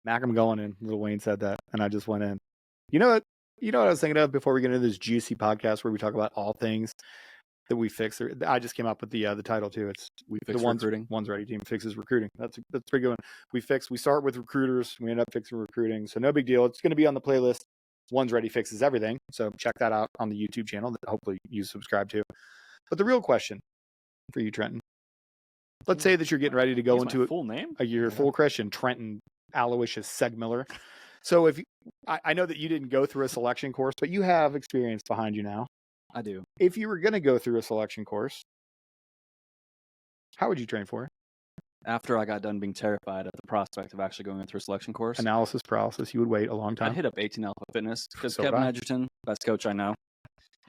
Mac, I'm going in. Little Wayne said that, and I just went in. You know what? You know what I was thinking of before we get into this juicy podcast where we talk about all things that we fix. I just came up with the title too. It's We Fix the Recruiting. One's Ready team fixes recruiting. That's a pretty good one. We start with recruiters. We end up fixing recruiting. So no big deal. It's going to be on the playlist. One's Ready fixes everything. So check that out on the YouTube channel that hopefully you subscribe to. But the real question for you, Trenton. Let's say that you're getting ready to go into my full name. Your full Christian, Trenton Aloysius Segmiller. So if I know that you didn't go through a selection course, but you have experience behind you now. I do. If you were going to go through a selection course, how would you train for it? After I got done being terrified at the prospect of actually going through a selection course, Analysis paralysis, you would wait a long time. I'd hit up 18 Alpha Fitness because So Kevin would I. Edgerton, best coach I know,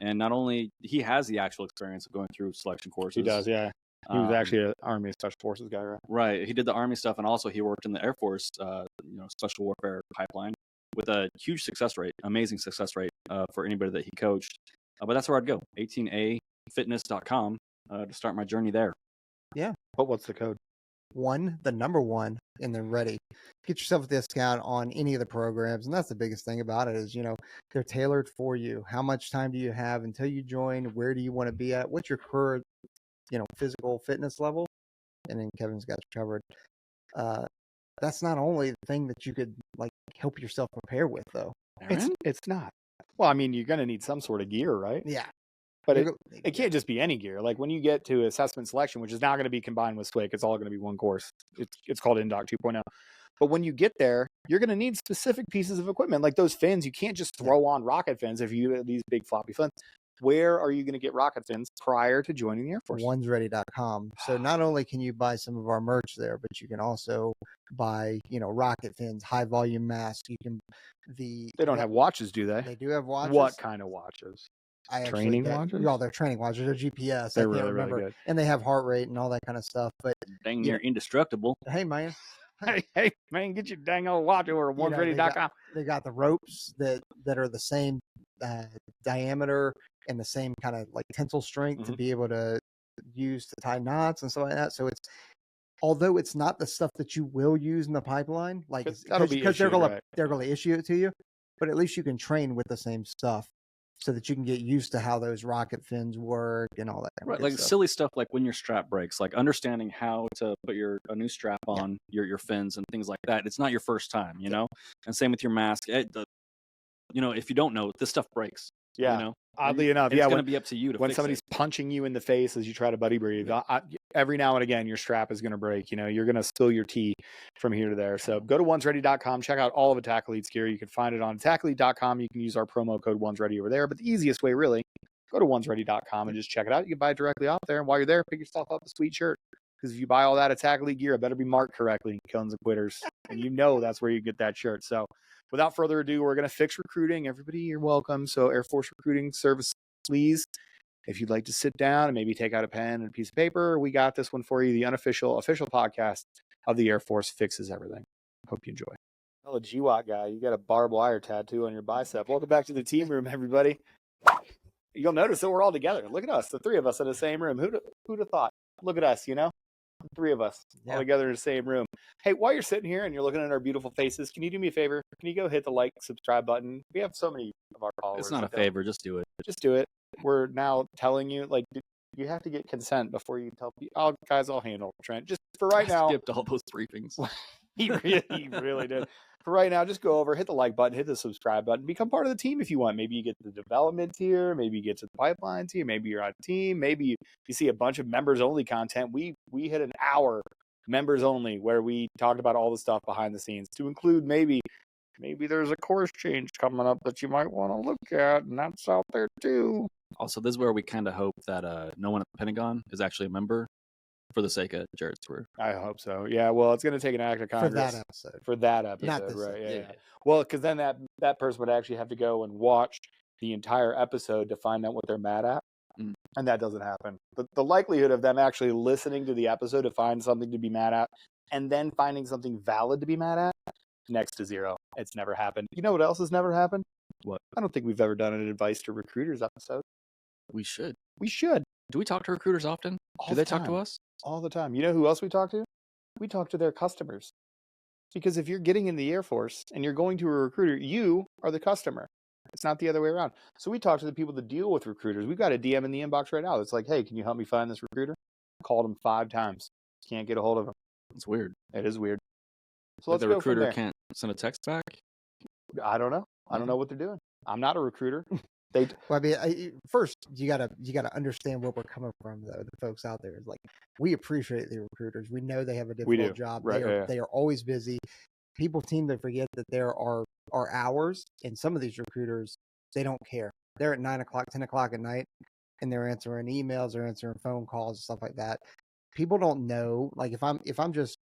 and not only he has the actual experience of going through selection courses. He does, yeah. He was actually an Army Special Forces guy, right? Right. He did the Army stuff, and also he worked in the Air Force, Special Warfare pipeline with a huge success rate, amazing success rate for anybody that he coached. But that's where I'd go, 18afitness.com to start my journey there. Yeah. But what's the code? The number one, and then ready. Get yourself a discount on any of the programs. And that's the biggest thing about it is, they're tailored for you. How much time do you have until you join? Where do you want to be at? What's your current, physical fitness level? And then Kevin's got you covered. That's not only the thing that you could help yourself prepare with, though. It's not. Well, I mean, you're going to need some sort of gear, right? Yeah. But it can't just be any gear. Like when you get to assessment selection, which is now going to be combined with SWIC, it's all going to be one course. It's called INDOC 2.0. But when you get there, you're going to need specific pieces of equipment. Like those fins, you can't just throw on rocket fins if you have these big floppy fins. Where are you going to get rocket fins prior to joining the Air Force? Onesready.com. So not only can you buy some of our merch there, but you can also buy, rocket fins, high volume masks. They don't have watches, do they? They do have watches. What kind of watches? Training watches? Oh, they're training watches. They're GPS. They're I can't really, remember. really good. And they have heart rate and all that kind of stuff. But dang near indestructible. Hey, man. Hey, man, get your dang old watch over at onesready.com. They got the ropes that are the same diameter and the same kind of tensile strength to be able to use to tie knots and stuff like that. So although it's not the stuff that you will use in the pipeline, because they're going to issue it to you, but at least you can train with the same stuff so that you can get used to how those rocket fins work and all that. Right, like stuff. Silly stuff like when your strap breaks, like understanding how to put a new strap on your fins and things like that. It's not your first time, And same with your mask. If you don't know, this stuff breaks. Yeah. Oddly enough, it's going to be up to you to when fix somebody's punching you in the face as you try to buddy breathe. Every now and again, your strap is going to break. You're going to spill your tea from here to there. So go to onesready.com. Check out all of Attack Elite's gear. You can find it on attackelite.com. You can use our promo code onesready over there. But the easiest way, really, go to onesready.com and just check it out. You can buy it directly off there. And while you're there, pick yourself up a sweet shirt. Because if you buy all that Attack Elite gear, it better be marked correctly. Cones and quitters. And that's where you get that shirt. So without further ado, we're going to fix recruiting. Everybody, you're welcome. So Air Force Recruiting Service, please, if you'd like to sit down and maybe take out a pen and a piece of paper, we got this one for you. The official podcast of the Air Force fixes everything. Hope you enjoy. Hello, GWAT guy. You got a barbed wire tattoo on your bicep. Welcome back to the team room, everybody. You'll notice that we're all together. Look at us, the three of us in the same room. Who'd have thought? Look at us, the three of us all together in the same room. Hey, while you're sitting here and you're looking at our beautiful faces, can you do me a favor? Can you go hit the subscribe button? We have so many of our followers. It's not a favor. Just do it. Just do it. We're now telling you, you have to get consent before you tell people. Guys, I'll handle Trent. Just for right now. I skipped all those briefings. He really did. For right now, just go over, hit the like button, hit the subscribe button, become part of the team if you want. Maybe you get to the development tier, maybe you get to the pipeline tier, maybe you're on a team, maybe you see a bunch of members only content. We hit an hour members only where we talked about all the stuff behind the scenes to include maybe there's a course change coming up that you might want to look at, and that's out there too. Also, this is where we kind of hope that no one at the Pentagon is actually a member for the sake of Jared's tour. I hope so. Yeah, well, it's going to take an act of Congress. For that episode. Not this right? Yeah. Well, because then that person would actually have to go and watch the entire episode to find out what they're mad at. And that doesn't happen. The likelihood of them actually listening to the episode to find something to be mad at and then finding something valid to be mad at, next to zero. It's never happened. You know what else has never happened? What? I don't think we've ever done an advice to recruiters episode. We should. Do we talk to recruiters often? Do they talk to us? All the time. You know who else we talk to? We talk to their customers. Because if you're getting in the Air Force and you're going to a recruiter, you are the customer. It's not the other way around. So we talk to the people that deal with recruiters. We've got a DM in the inbox right now. It's like, hey, can you help me find this recruiter? Called him 5 times. Can't get a hold of him. It's weird. It is weird. So Like let's the go from recruiter there. can't send a text back. I don't know. I don't know what they're doing. I'm not a recruiter. They Well, I mean, first you gotta understand where we're coming from, though. The folks out there is like, we appreciate the recruiters. We know they have a difficult job. Right, They are always busy. People seem to forget that there are hours, and some of these recruiters, they don't care. They're at 9 o'clock, 10 o'clock at night, and they're answering emails, they're answering phone calls and stuff like that. People don't know. Like if I'm just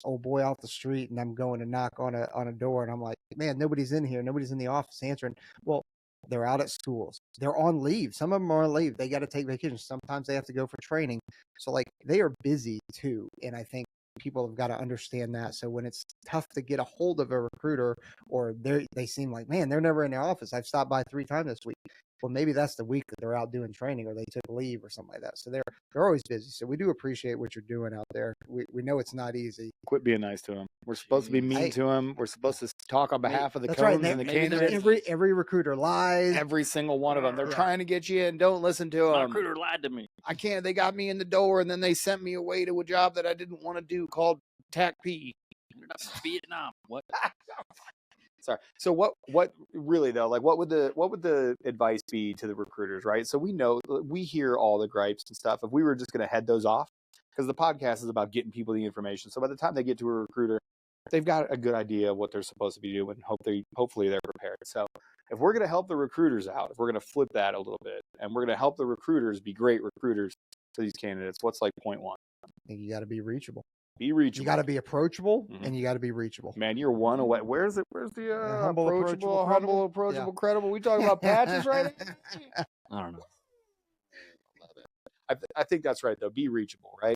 old boy off the street and I'm going to knock on a door and I'm like, man, nobody's in here, nobody's in the office answering. Well, they're out at schools. They're on leave. Some of them are on leave. They got to take vacations. Sometimes they have to go for training. So like they are busy too. And I think people have got to understand that. So when it's tough to get a hold of a recruiter, or they seem like, man, they're never in the office. I've stopped by 3 times this week. Well, maybe that's the week that they're out doing training or they took leave or something like that. So they're always busy. So we do appreciate what you're doing out there. We know it's not easy. quit being nice to them. We're supposed to be mean to them. We're supposed to talk on behalf of the That's cones right. and the Maybe they're candidates. Every recruiter lies. Every single one of them. They're Yeah. trying to get you in. Don't listen to My them. recruiter lied to me. I can't. They got me in the door and then they sent me away to a job that I didn't want to do called TAC-P. Vietnam. What? Sorry. So what really though, like what would the advice be to the recruiters, right? So we hear all the gripes and stuff. If we were just going to head those off, because the podcast is about getting people the information. So by the time they get to a recruiter, they've got a good idea of what they're supposed to be doing. Hopefully they're prepared. So if we're going to help the recruiters out, if we're going to flip that a little bit and we're going to help the recruiters be great recruiters to these candidates, what's like point 1? I think you got to be reachable. Be reachable. You got to be approachable, and you got to be reachable. Man, you're one away. Where's the humble, approachable, credible? We talking about patches right now? I don't know. I think that's right though. Be reachable, right?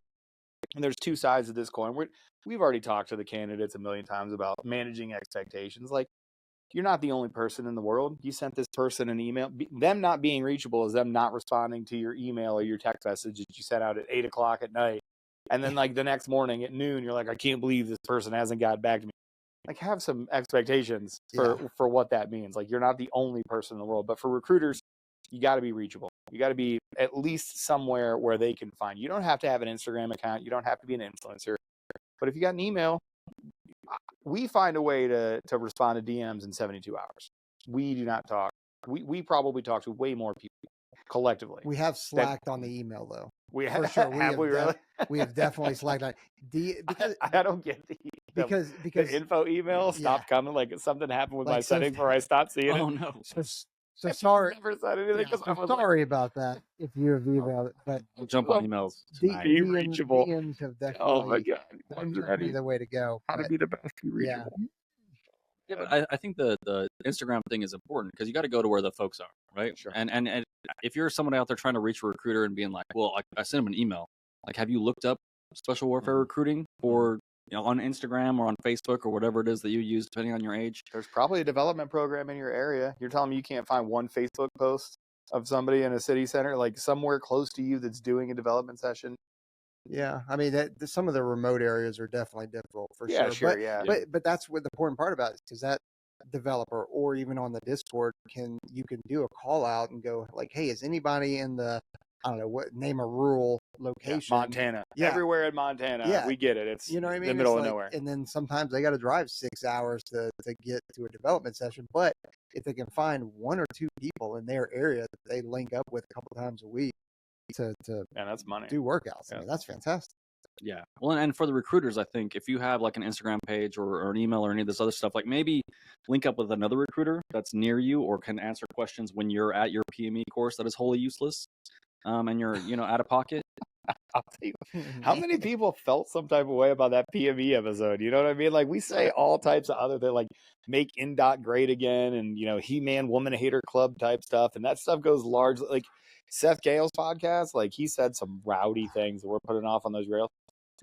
And there's 2 sides of this coin. We've already talked to the candidates a million times about managing expectations. Like, you're not the only person in the world. You sent this person an email. Them not being reachable is them not responding to your email or your text message that you sent out at 8 o'clock at night. And then like the next morning at noon, you're like, I can't believe this person hasn't got back to me. Like, have some expectations for what that means. Like, you're not the only person in the world. But for recruiters, you got to be reachable. You got to be at least somewhere where they can find you. You don't have to have an Instagram account. You don't have to be an influencer. But if you got an email, we find a way to respond to DMs in 72 hours. We do not talk. We probably talk to way more people collectively. We have slacked on the email though. We For sure. have we really? We have definitely slacked on because I don't get because the info email stopped coming. Like something happened with my settings where I stopped seeing it. Oh no. So sorry. Never said anything because I was sorry about that if you have emailed it, but I'll jump on emails tonight. Be reachable. DMs have definitely, Oh my god, definitely the way to go. how to But be the best be reachable. Yeah, but I think the Instagram thing is important because you got to go to where the folks are, right? Sure. And if you're someone out there trying to reach a recruiter and being like, well, I sent him an email. Like, have you looked up special warfare recruiting for, on Instagram or on Facebook or whatever it is that you use, depending on your age? There's probably a development program in your area. You're telling me you can't find one Facebook post of somebody in a city center, like somewhere close to you that's doing a development session? yeah, I mean, some of the remote areas are definitely difficult for Yeah, sure. sure, But, yeah. but that's what the important part about it is, because that developer or even on the Discord you can do a call out and go like, hey, is anybody in the, I don't know what, name a rural location? Montana. Yeah. Everywhere in Montana. Yeah. We get it. It's You know what I mean? the middle It's of like- nowhere. And then sometimes they got to drive 6 hours to get to a development session. But if they can find 1 or 2 people in their area that they link up with a couple times a week to And that's money. do workouts, Yeah. I mean, that's fantastic. Yeah. Well, and for the recruiters, I think if you have like an Instagram page or an email or any of this other stuff, like maybe link up with another recruiter that's near you or can answer questions when you're at your PME course that is wholly useless, and you're out of pocket. I'll tell you, how many people felt some type of way about that PME episode? You know what I mean? Like, we say all types of other things, like make NDOT great again, and He-Man Woman Hater Club type stuff, and that stuff goes largely like Seth Gale's podcast. Like, he said some rowdy things that we're putting off on those rails.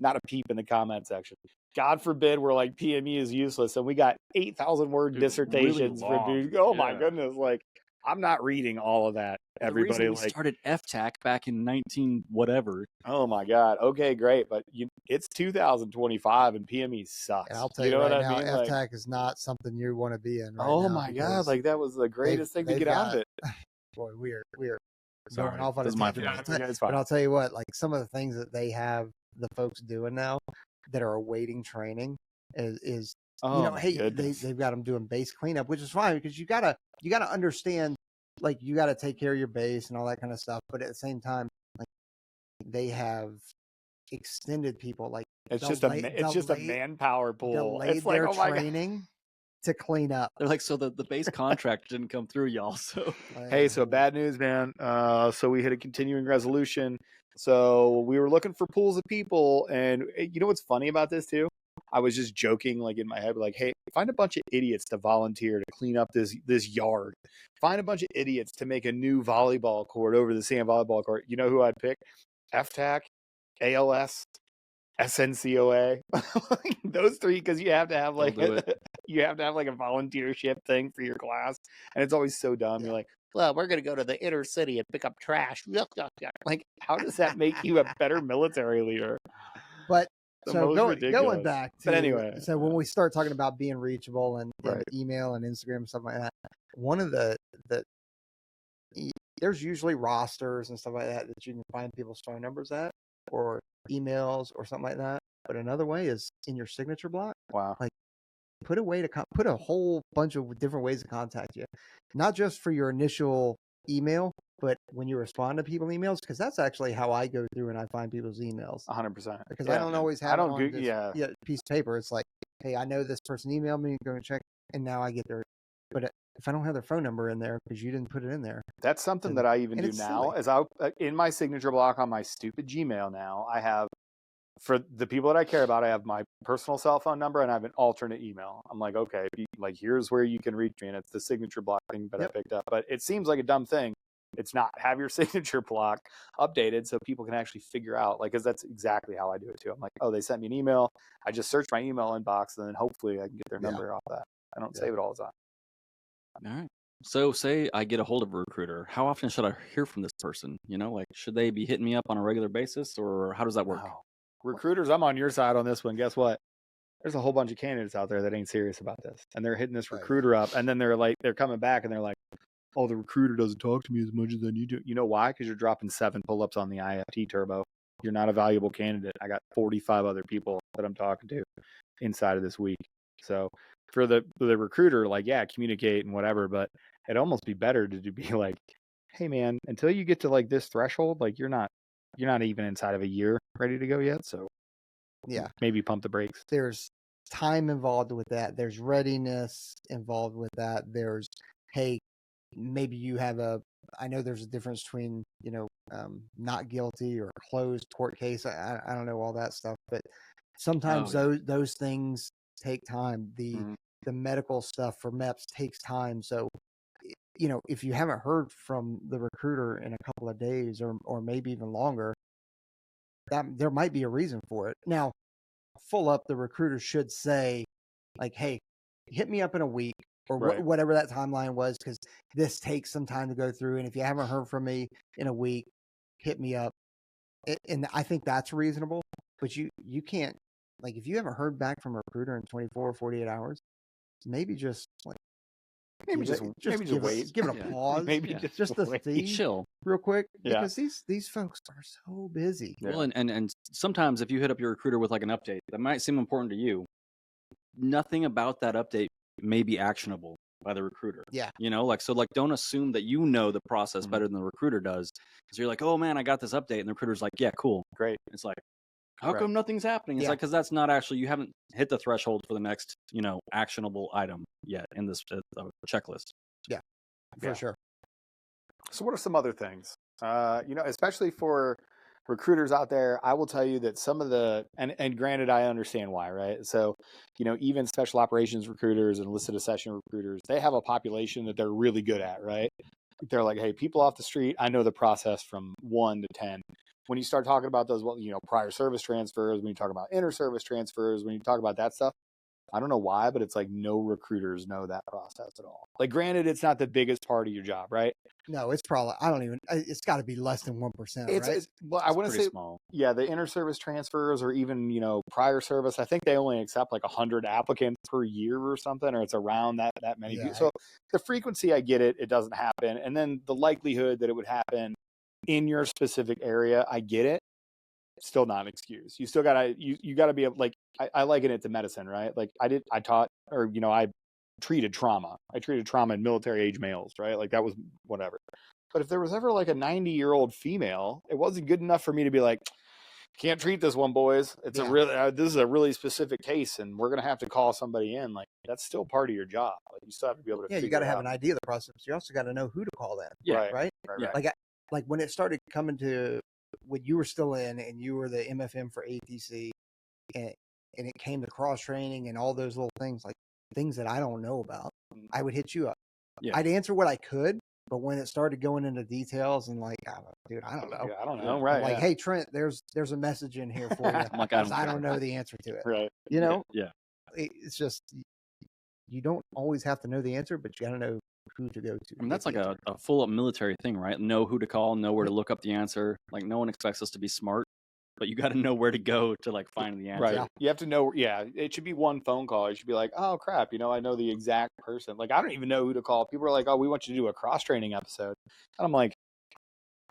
Not a peep in the comment section. God forbid we're like PME is useless, and we got 8,000 word dissertations. Really long. Oh my Yeah. goodness! Like, I'm not reading all of that. Everybody the reason we started FTAC back in 19 whatever. oh my God. Okay, great. But it's 2025 and PME sucks. And I'll tell you you know right what now, I mean? Like, FTAC is not something you want to be in right oh now. my God. because Like that was the greatest thing to they've get out of it. Boy, we're Sorry, going off on a this is my tangent. fault. It's But fine. I'll tell you what, like some of the things that they have the folks doing now that are awaiting training is Oh you know, my hey, goodness. they've got them doing base cleanup, which is fine because you gotta understand, like you gotta take care of your base and all that kind of stuff. But at the same time, like they have extended people, like It's just a manpower pool. delayed It's like, their oh my God. training to clean up. They're like, so the base contract didn't come through, y'all. So Hey, so bad news, man. So we hit a continuing resolution. So we were looking for pools of people, and you know what's funny about this too? I was just joking, like in my head, like, hey, find a bunch of idiots to volunteer to clean up this yard. Find a bunch of idiots to make a new volleyball court over the sand volleyball court. You know who I'd pick? FTAC, ALS, SNCOA, those three, because you have to have like They'll do it. you have to have like a volunteership thing for your class, and it's always so dumb. Yeah. You're like, well, we're gonna go to the inner city and pick up trash. Like, how does that make you a better military leader? But The so most going ridiculous. back to, But anyway, so when we start talking about being reachable and Right. email and Instagram and stuff like that, one of the there's usually rosters and stuff like that that you can find people's phone numbers at or emails or something like that. But another way is in your signature block. wow. Put a way to put a whole bunch of different ways to contact you, not just for your initial email, but when you respond to people's emails, because that's actually how I go through and I find people's emails. 100%. Because I don't always have I don't it on go- this yeah. piece of paper. It's like, hey, I know this person emailed me, go and check, and now I get their. But if I don't have their phone number in there because you didn't put it in there, That's something And- that I even and do it's now. silly. As I in my signature block on my stupid Gmail now, I have, for the people that I care about, I have my personal cell phone number and I have an alternate email. I'm like, okay, like here's where you can reach me, and it's the signature block thing that Yep. I picked up. But it seems like a dumb thing. It's not. Have your signature block updated so people can actually figure out, like, because that's exactly how I do it too. I'm like, oh, they sent me an email. I just search my email inbox, and then hopefully I can get their Yeah. number off that. I don't Yeah. save it all the time. all right. So say I get a hold of a recruiter. How often should I hear from this person? You know, like should they be hitting me up on a regular basis, or how does that work? Wow. Recruiters, I'm on your side on this one. Guess what? There's a whole bunch of candidates out there that ain't serious about this, and they're hitting this Right. recruiter up, and then they're coming back and they're like, oh, the recruiter doesn't talk to me as much as I need to. You know why? Because you're dropping 7 pull-ups on the IFT turbo. You're not a valuable candidate. I got 45 other people that I'm talking to inside of this week. So for the recruiter, like, yeah, communicate and whatever, but it'd almost be better to be like, hey man, until you get to like this threshold, like you're not even inside of a year ready to go yet. So yeah, maybe pump the brakes. there's time involved with that. There's readiness involved with that. There's, hey, maybe you have I know there's a difference between, not guilty or closed court case. I don't know all that stuff, but sometimes those things take time. Mhm. The medical stuff for MEPS takes time. So, if you haven't heard from the recruiter in a couple of days or maybe even longer, that there might be a reason for it. Now, full up, the recruiter should say, like, hey, hit me up in a week or Right. whatever that timeline was, because this takes some time to go through. And if you haven't heard from me in a week, hit me up. And I think that's reasonable. But you can't, like, if you haven't heard back from a recruiter in 24 or 48 hours, maybe just like, Maybe just wait. give it a Yeah. pause. Maybe just to wait. see Chill. real quick, Yeah. because these folks are so busy. Yeah. Well, and sometimes if you hit up your recruiter with like an update that might seem important to you, nothing about that update may be actionable by the recruiter. Yeah. You know, like, so like don't assume that you know the process Mhm. better than the recruiter does. So you're like, oh man, I got this update, and the recruiter's like, yeah, cool. Great. It's like, how Right. come nothing's happening? It's Yeah. like, because that's not actually, you haven't hit the threshold for the next, actionable item yet in this checklist. For Yeah. sure. So what are some other things? Especially for recruiters out there, I will tell you that some of the, and granted, I understand why, right? So, even special operations recruiters and enlisted accession recruiters, they have a population that they're really good at, right? They're like, hey, people off the street, I know the process from 1 to 10. When you start talking about those, prior service transfers, when you talk about inter service transfers, when you talk about that stuff, I don't know why, but it's like no recruiters know that process at all. Like, granted, it's not the biggest part of your job, right? No, it's probably, I don't even, it's got to be less than 1%, right? Well, I want to say small. Yeah, the inter-service transfers or even, prior service, I think they only accept like 100 applicants per year or something, or it's around that many people. So the frequency, I get it, it doesn't happen. And then the likelihood that it would happen in your specific area, I get it. Still not an excuse. You still gotta, you gotta be able, like, I liken it to medicine, right? Like I treated trauma. I treated trauma in military age males, right? Like that was whatever. But if there was ever like a 90-year-old female, it wasn't good enough for me to be like, can't treat this one, boys. It's a really, this is a really specific case, and we're gonna have to call somebody in. Like that's still part of your job. Like you still have to be able to. Yeah, you got to have an idea of the process. You also got to know who to call then. Yeah, right. Yeah. Like when it started coming to when you were still in and you were the MFM for ATC, and it came to cross training and all those little things, like things that I don't know about, I would hit you up. Yeah. I'd answer what I could. But when it started going into details and like, dude, I don't know. I don't know. Right. I'm like, hey, Trent, there's a message in here for you. Like, I don't know the answer to it. Right. You know? Yeah. It's just, you don't always have to know the answer, but you got to know who to go to. I mean, that's like a full-up military thing, right? Know who to call, know where to look up the answer. Like, no one expects us to be smart, but you got to know where to go to like find the answer. Right. Yeah. You have to know. Yeah. It should be one phone call. You should be like, oh crap, I know the exact person. Like I don't even know who to call. People are like, oh, we want you to do a cross-training episode. And I'm like,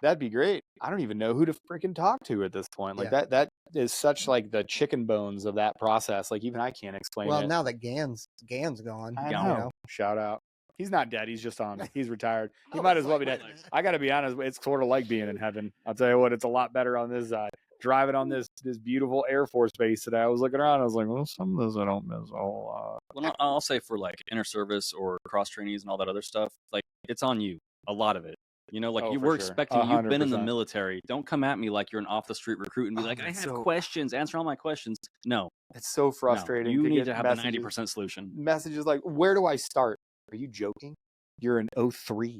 that'd be great. I don't even know who to freaking talk to at this point. Like that is such like the chicken bones of that process. Like even I can't explain it. Well, now that Gan's gone. I know. Shout out. He's not dead. He's just on. He's retired. He might as well be dead. I got to be honest. It's sort of like being in heaven. I'll tell you what. It's a lot better on this side. Driving on this beautiful Air Force base today. I was looking around. I was like, well, some of this I don't miss a whole lot. Well, I'll say for like inter service or cross trainees and all that other stuff, like it's on you. A lot of it. We're expecting 100%. You've been in the military. Don't come at me like you're an off the street recruit and be like, I have questions. Answer all my questions. No, it's so frustrating. No. You need to have a 90% solution. Messages like, where do I start? Are you joking? You're an 03.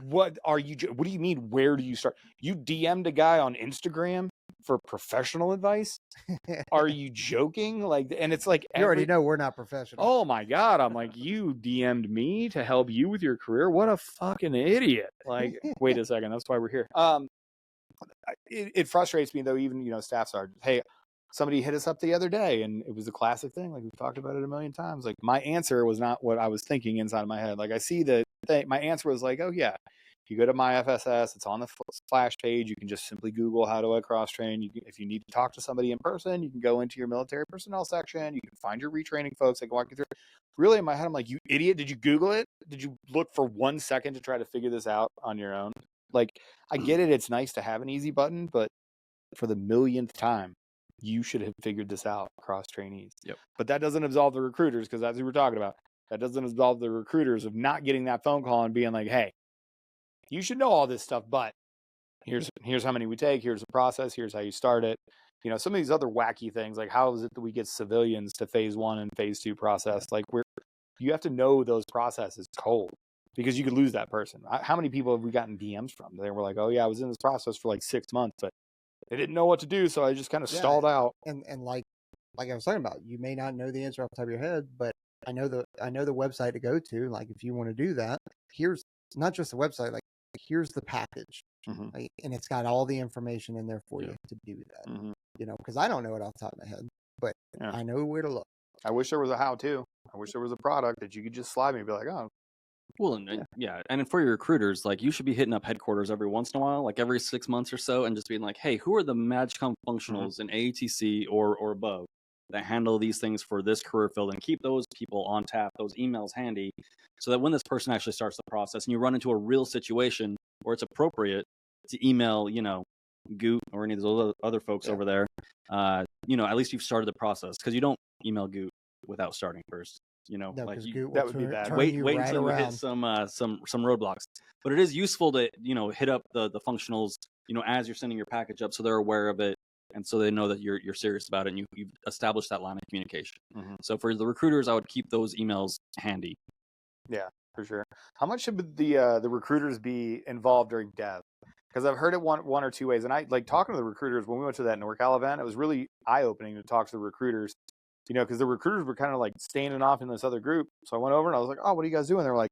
What are you? What do you mean? Where do you start? You DM'd a guy on Instagram for professional advice? Are you joking? Like, and it's like you already know we're not professional. Oh my god! I'm like, you DM'd me to help you with your career? What a fucking idiot! Like, wait a second. That's why we're here. It frustrates me though. Even staff sergeants. Hey, somebody hit us up the other day, and it was a classic thing. Like we've talked about it a million times. Like my answer was not what I was thinking inside of my head. Like I see the thing. My answer was like, oh yeah. You go to my FSS, it's on the splash page. You can just simply Google how do I cross train. If you need to talk to somebody in person, you can go into your military personnel section. You can find your retraining folks. They can walk you through. Really, in my head, I'm like, you idiot. Did you Google it? Did you look for 1 second to try to figure this out on your own? Like, I get it. It's nice to have an easy button, but for the millionth time, you should have figured this out, cross trainees. Yep. But that doesn't absolve the recruiters, because that's what we're talking about. That doesn't absolve the recruiters of not getting that phone call and being like, hey, you should know all this stuff, but here's how many we take. Here's the process. Here's how you start it. Some of these other wacky things, like how is it that we get civilians to phase 1 and phase 2 process? Like you have to know those processes cold, because you could lose that person. How many people have we gotten DMs from? They were like, oh yeah, I was in this process for like 6 months, but they didn't know what to do, so I just kind of stalled out. And like I was talking about, you may not know the answer off the top of your head, but I know the website to go to. Like if you want to do that, here's not just the website, like here's the package, like, and it's got all the information in there for you to do that. Because I don't know it off the top of my head, but I know where to look. I wish there was a how-to. I wish there was a product that you could just slide me and be like, oh. Well, and for your recruiters, like you should be hitting up headquarters every once in a while, like every 6 months or so, and just being like, hey, who are the MAGCOM functionals in AATC or above that handle these things for this career field, and keep those people on tap, those emails handy, so that when this person actually starts the process and you run into a real situation where it's appropriate to email, Goot or any of those other folks over there, at least you've started the process, because you don't email Goot without starting first. No, like that would be bad. Wait until you hit some roadblocks. But it is useful to hit up the functionals as you're sending your package up, so they're aware of it, and so they know that you're serious about it, and you've established that line of communication. So for the recruiters, I would keep those emails handy. Yeah, for sure. How much should the recruiters be involved during dev? Because I've heard it one or two ways, and I like talking to the recruiters when we went to that NorCal event. It was really eye opening to talk to the recruiters. you know, because the recruiters were kind of like standing off in this other group. So I went over and I was like, oh, what are you guys doing? They were like,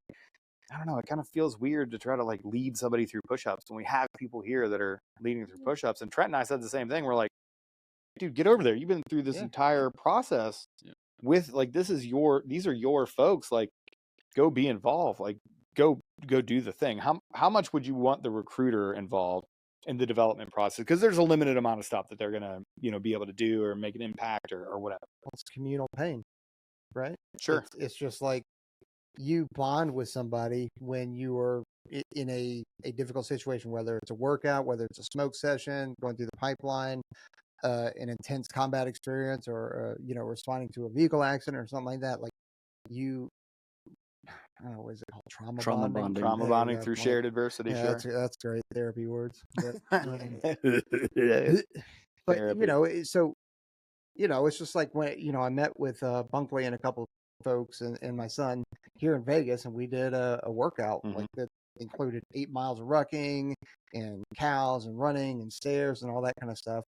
I don't know. It kind of feels weird to try to like lead somebody through push-ups when we have people here that are leading through push-ups. And Trent and I said the same thing. We're like, dude, get over there. You've been through this entire process with like, these are your folks. Like, go be involved. Like, go do the thing. How much would you want the recruiter involved in the development process? Because there's a limited amount of stuff that they're gonna, you know, be able to do or make an impact or whatever. Well, it's communal pain, right? Sure. It's just like you bond with somebody when you are in a difficult situation, whether it's a workout, whether it's a smoke session, going through the pipeline, an intense combat experience, or you know, responding to a vehicle accident or something like that. Like you, I don't know, what is it called? Trauma bonding. Trauma bonding through shared adversity. Yeah, sure. that's great therapy words. But, Therapy. you know, so you know, it's just like when, you know, I met with Bunkley and a couple of folks and my son here in Vegas, and we did a workout like that included 8 miles of rucking and cows and running and stairs and all that kind of stuff.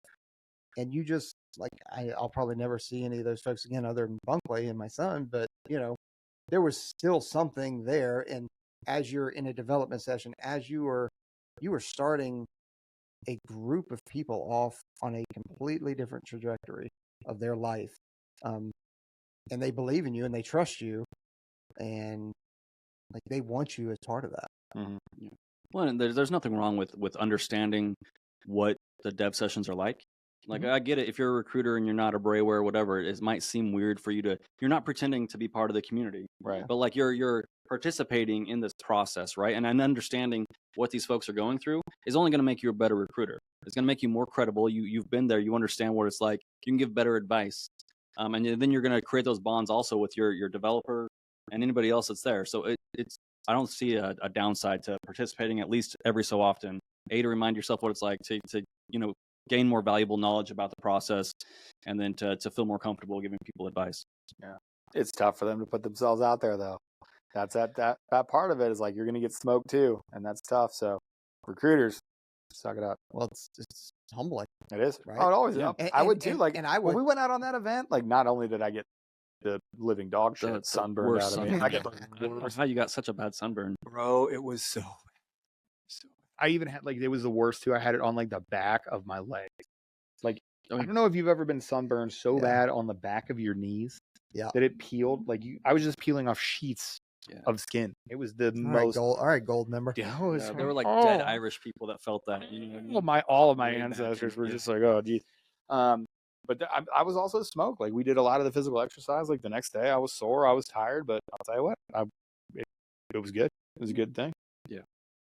And you just like, I'll probably never see any of those folks again other than Bunkley and my son, but you know, there was still something there. And as you're in a development session, as you were starting a group of people off on a completely different trajectory of their life, and they believe in you and they trust you, and like they want you as part of that. Yeah. Well, and there's nothing wrong with understanding what the dev sessions are like. Like I get it, if you're a recruiter and you're not a brayware or whatever, it might seem weird for you you're not pretending to be part of the community, Right. But like you're participating in this process, right? And understanding what these folks are going through is only going to make you a better recruiter. It's going to make you more credible. You've been there, you understand what it's like. You can give better advice, and then you're going to create those bonds also with your developer and anybody else that's there. So it's I don't see a downside to participating at least every so often. To remind yourself what it's like to you know, gain more valuable knowledge about the process, and then to feel more comfortable giving people advice. Yeah, it's tough for them to put themselves out there though. That's that part of it is like you're gonna get smoked too, and that's tough. So recruiters, suck it up. Well, it's humbling. It is. Right? Oh, it always. Yeah. I would too. And I would. When we went out on that event, like not only did I get the living dog shit sunburned out of me, I get the worst. How you got such a bad sunburn, bro? It was so. I even had like it was the worst too. I had it on like the back of my leg. Like I don't know if you've ever been sunburned so bad on the back of your knees that it peeled. Like I was just peeling off sheets of skin. It was the most. All right, gold member. Yeah, there were like dead Irish people that felt that. You know what I mean? All of my ancestors were just like, oh, geez. But I was also smoked. Like we did a lot of the physical exercise. Like the next day, I was sore, I was tired, but I'll tell you what, it was good. It was a good thing. Yeah.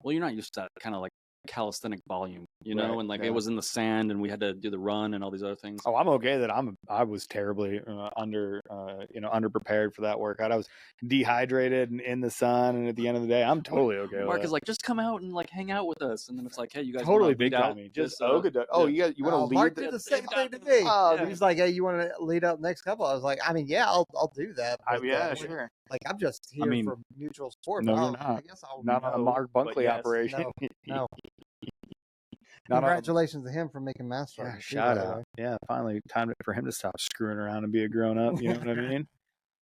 Well, you're not used to that kind of like calisthenic volume, you know, and like it was in the sand, and we had to do the run and all these other things. Oh, I'm okay that I was terribly underprepared for that workout. I was dehydrated and in the sun, and at the end of the day, I'm totally okay. Mark is like, just come out and like hang out with us, and then it's like, hey, you guys totally big on me. Just you want to lead? Mark did the same thing to me. He's like, hey, you want to lead up next couple? I was like, I mean, yeah, I'll do that. But, sure. Like I'm just here for mutual support. No, you're not. I guess I'll not on a Mark Bunkley operation. No. Congratulations to him for making Master. Yeah, shout out. Yeah, finally time for him to stop screwing around and be a grown up. You know what I mean?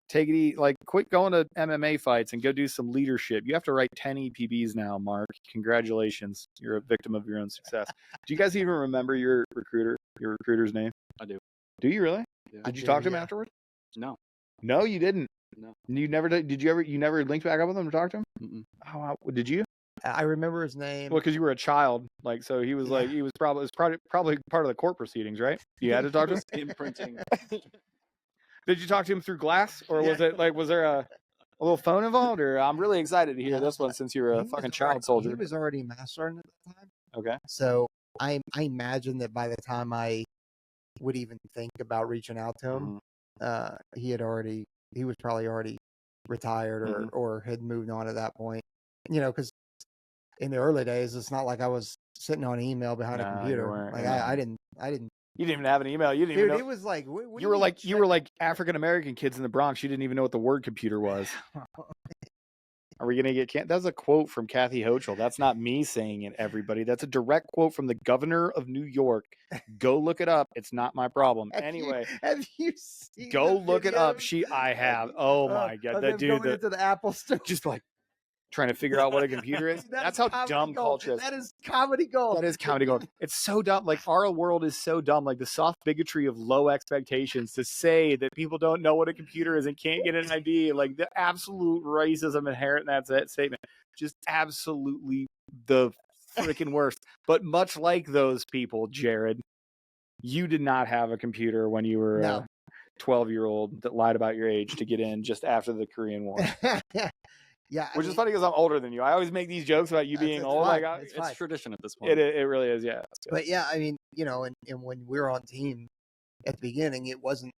Take it easy. Like, quit going to MMA fights and go do some leadership. You have to write 10 EPBs now, Mark. Congratulations. You're a victim of your own success. Do you guys even remember your recruiter's name? I do. Do you really? Yeah. Did you talk to him afterwards? No. No, you didn't. No. You never did. Did you ever? You never linked back up with him to talk to him? Mm-mm. Oh, did you? I remember his name. Well, because you were a child, like, so he was like, he was probably part of the court proceedings, right? You had to talk to him. Imprinting. Did you talk to him through glass, or was it like, was there a little phone involved? Or I'm really excited to hear this one since you're a fucking child soldier. He was already mastering at the time. Okay. So I imagine that by the time I would even think about reaching out to him, he was probably already retired or had moved on at that point. You know, because in the early days, it's not like I was sitting on email behind a computer. Like I didn't. You didn't even have an email. You didn't even know. It was like you were like African American kids in the Bronx. You didn't even know what the word computer was. Are we gonna get That's a quote from Kathy Hochul. That's not me saying it, everybody. That's a direct quote from the governor of New York. Go look it up. It's not my problem. Anyway, have you seen go the look it up. videos I have. Oh my god, of that them dude. going into the Apple store? Just like trying to figure out what a computer is. That's how dumb culture is. That is comedy gold. That is comedy gold. It's so dumb. Like, our world is so dumb. Like, the soft bigotry of low expectations to say that people don't know what a computer is and can't get an ID. Like, the absolute racism inherent in that statement. Just absolutely the freaking worst. But much like those people, Jared, you did not have a computer when you were a 12-year-old that lied about your age to get in just after the Korean War. Yeah, which is funny because I'm older than you. I always make these jokes about you being old. Fine. Like, it's tradition at this point. It really is, yeah. But yeah, I mean, you know, and when we were on team at the beginning, it wasn't.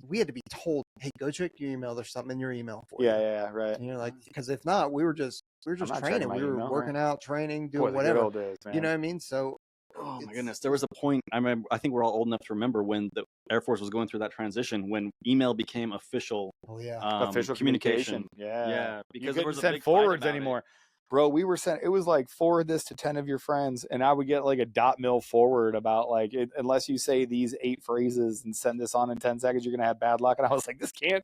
We had to be told, "Hey, go check your email. There's something in your email for you." Yeah, right. And you're like, because if not, we were just training. We were working out, training, doing whatever. Old days, man. You know what I mean? So. Oh my goodness! There was a point. I think we're all old enough to remember when the Air Force was going through that transition when email became official. Oh yeah, official communication. Yeah, because you couldn't send forwards anymore. Bro, we were sent. It was like forward this to 10 of your friends, and I would get like a .mil forward about like unless you say these 8 phrases and send this on in 10 seconds, you're gonna have bad luck. And I was like, this can't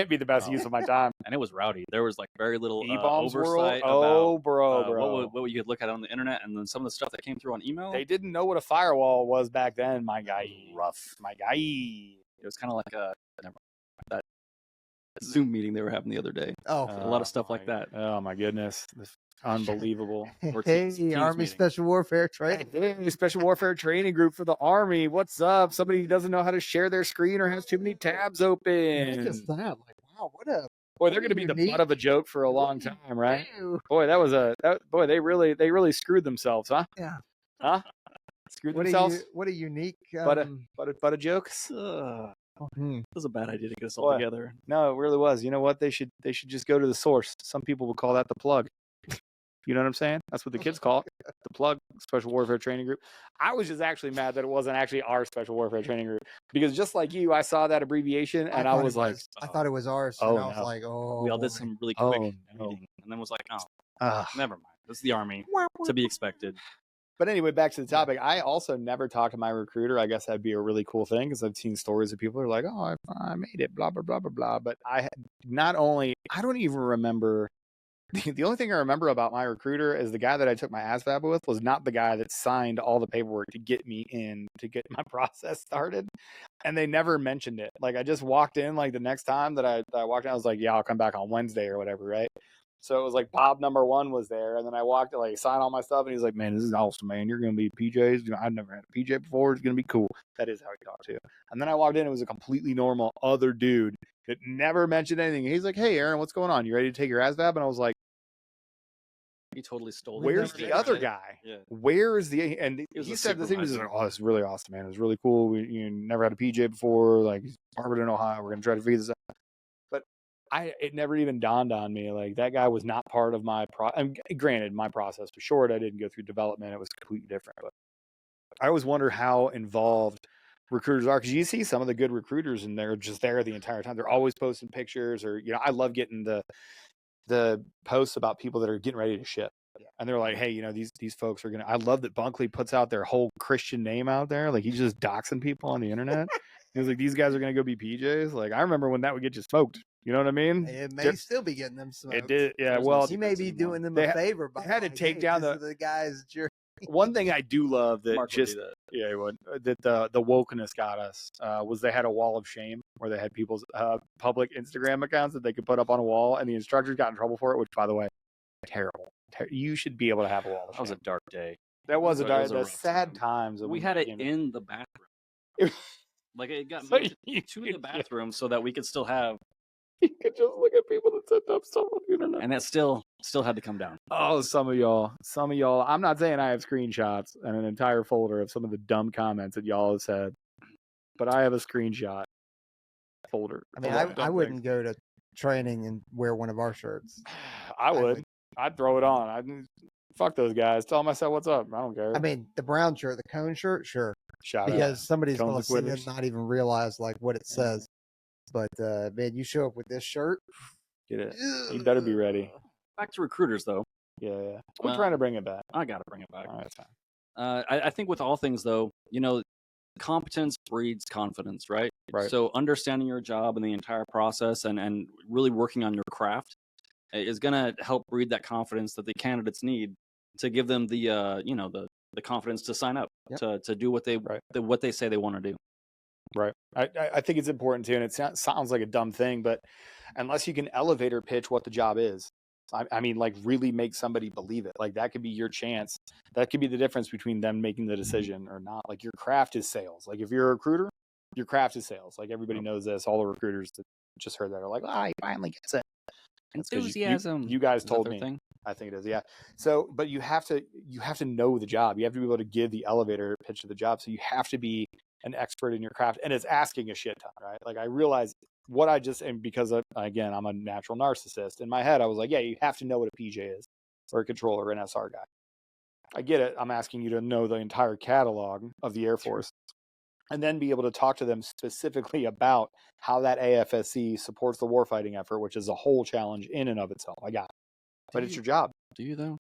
be the best use of my time. And it was rowdy. There was like very little E-bombs oversight. Bro. What you could look at on the internet, and then some of the stuff that came through on email. They didn't know what a firewall was back then, my guy. Rough, my guy. It was kind of like that Zoom meeting they were having the other day. Oh, a lot of stuff like that. Oh my goodness, unbelievable. Hey, Army Special Warfare Training. Hey, Special Warfare Training Group for the Army. What's up? Somebody who doesn't know how to share their screen or has too many tabs open. Just that, like, wow, what a. Boy, they're going to be the butt of a joke for a long time, right? Boy, they really screwed themselves, huh? Yeah. Huh? Screwed themselves. What a unique. But a jokes. It was a bad idea to get us all together. No, it really was. You know what? They should just go to the source. Some people would call that the plug. You know what I'm saying? That's what the kids call it. The plug, Special Warfare Training Group. I was just actually mad that it wasn't actually our Special Warfare Training Group. Because just like you, I saw that abbreviation and I was like... I thought it was ours. And I was like, oh. We all did some really quick reading. And then was like, never mind. This is the Army. To be expected. But anyway, back to the topic. I also never talked to my recruiter. I guess that'd be a really cool thing because I've seen stories of people who are like, oh, I made it, blah, blah, blah, blah, blah. But I don't even remember. The only thing I remember about my recruiter is the guy that I took my ASVAB with was not the guy that signed all the paperwork to get me in, to get my process started. And they never mentioned it. Like, I just walked in, like, the next time that I walked in, I was like, yeah, I'll come back on Wednesday or whatever, right? So it was like Bob number 1 was there, and then I walked to like sign all my stuff, and he's like, "Man, this is awesome, man. You're gonna be PJs. I've never had a PJ before. It's gonna be cool." That is how he talked to. And then I walked in, it was a completely normal other dude that never mentioned anything. He's like, "Hey, Aaron, what's going on? You ready to take your ASVAB?" And I was like, "He totally stole." Where's the other guy? Yeah. Where is the? And he said the thing was like, "Oh, it's really awesome, man. It was really cool. You never had a PJ before. Like, Barberton, Ohio. We're gonna try to figure this out." It never even dawned on me, like, that guy was not part of my granted, my process was short. I didn't go through development. It was completely different. But I always wonder how involved recruiters are, because you see some of the good recruiters and they're just there the entire time. They're always posting pictures, or, I love getting the posts about people that are getting ready to ship. And they're like, hey, these folks are going to, I love that Bunkley puts out their whole Christian name out there. Like, he's just doxing people on the internet. He's like, these guys are going to go be PJs. Like, I remember when that would get you smoked. You know what I mean? It may still be getting them smoked. It did, yeah. Well, he may be doing them a favor. They had to take down the guys. One thing I do love that that the wokeness got us was they had a wall of shame where they had people's public Instagram accounts that they could put up on a wall, and the instructors got in trouble for it. Which, by the way, terrible. You should be able to have a wall of shame. That was a dark day. That was a dark. The sad times. We had it in the bathroom. Like, it got moved to the bathroom so that we could still have. You could just look at people that set up stuff on the internet. And that still had to come down. Oh, some of y'all. I'm not saying I have screenshots and an entire folder of some of the dumb comments that y'all have said, but I have a screenshot folder. I mean, I wouldn't go to training and wear one of our shirts. I would. I'd throw it on. Fuck those guys. Tell them I said what's up. I don't care. I mean, the brown shirt, the cone shirt, sure. Because somebody's going to see it and not even realize like what it says. But man, you show up with this shirt, Get it. You better be ready. Back to recruiters, though. Yeah. I'm trying to bring it back. I got to bring it back. All right, that's fine. I think with all things, though, competence breeds confidence, right? Right. So understanding your job and the entire process and really working on your craft is going to help breed that confidence that the candidates need to give them the the confidence to sign up, to do what they say they want to do. Right. I think it's important too, and it sounds like a dumb thing, but unless you can elevator pitch what the job is, I mean, like really make somebody believe it. Like that could be your chance. That could be the difference between them making the decision or not. Like your craft is sales. Like if you're a recruiter, your craft is sales. Like everybody knows this. All the recruiters that just heard that are like, he finally gets it. Enthusiasm. You guys told me. Thing? I think it is. Yeah. So, but you have to know the job. You have to be able to give the elevator pitch to the job. So you have to be an expert in your craft, and it's asking a shit ton, right? Like I realize what I just, and because again, I'm a natural narcissist in my head, I was like, yeah, you have to know what a PJ is or a controller or an SR guy. I get it. I'm asking you to know the entire catalog of the Air Force and then be able to talk to them specifically about how that AFSC supports the warfighting effort, which is a whole challenge in and of itself. I got it. But it's your job. Do you though?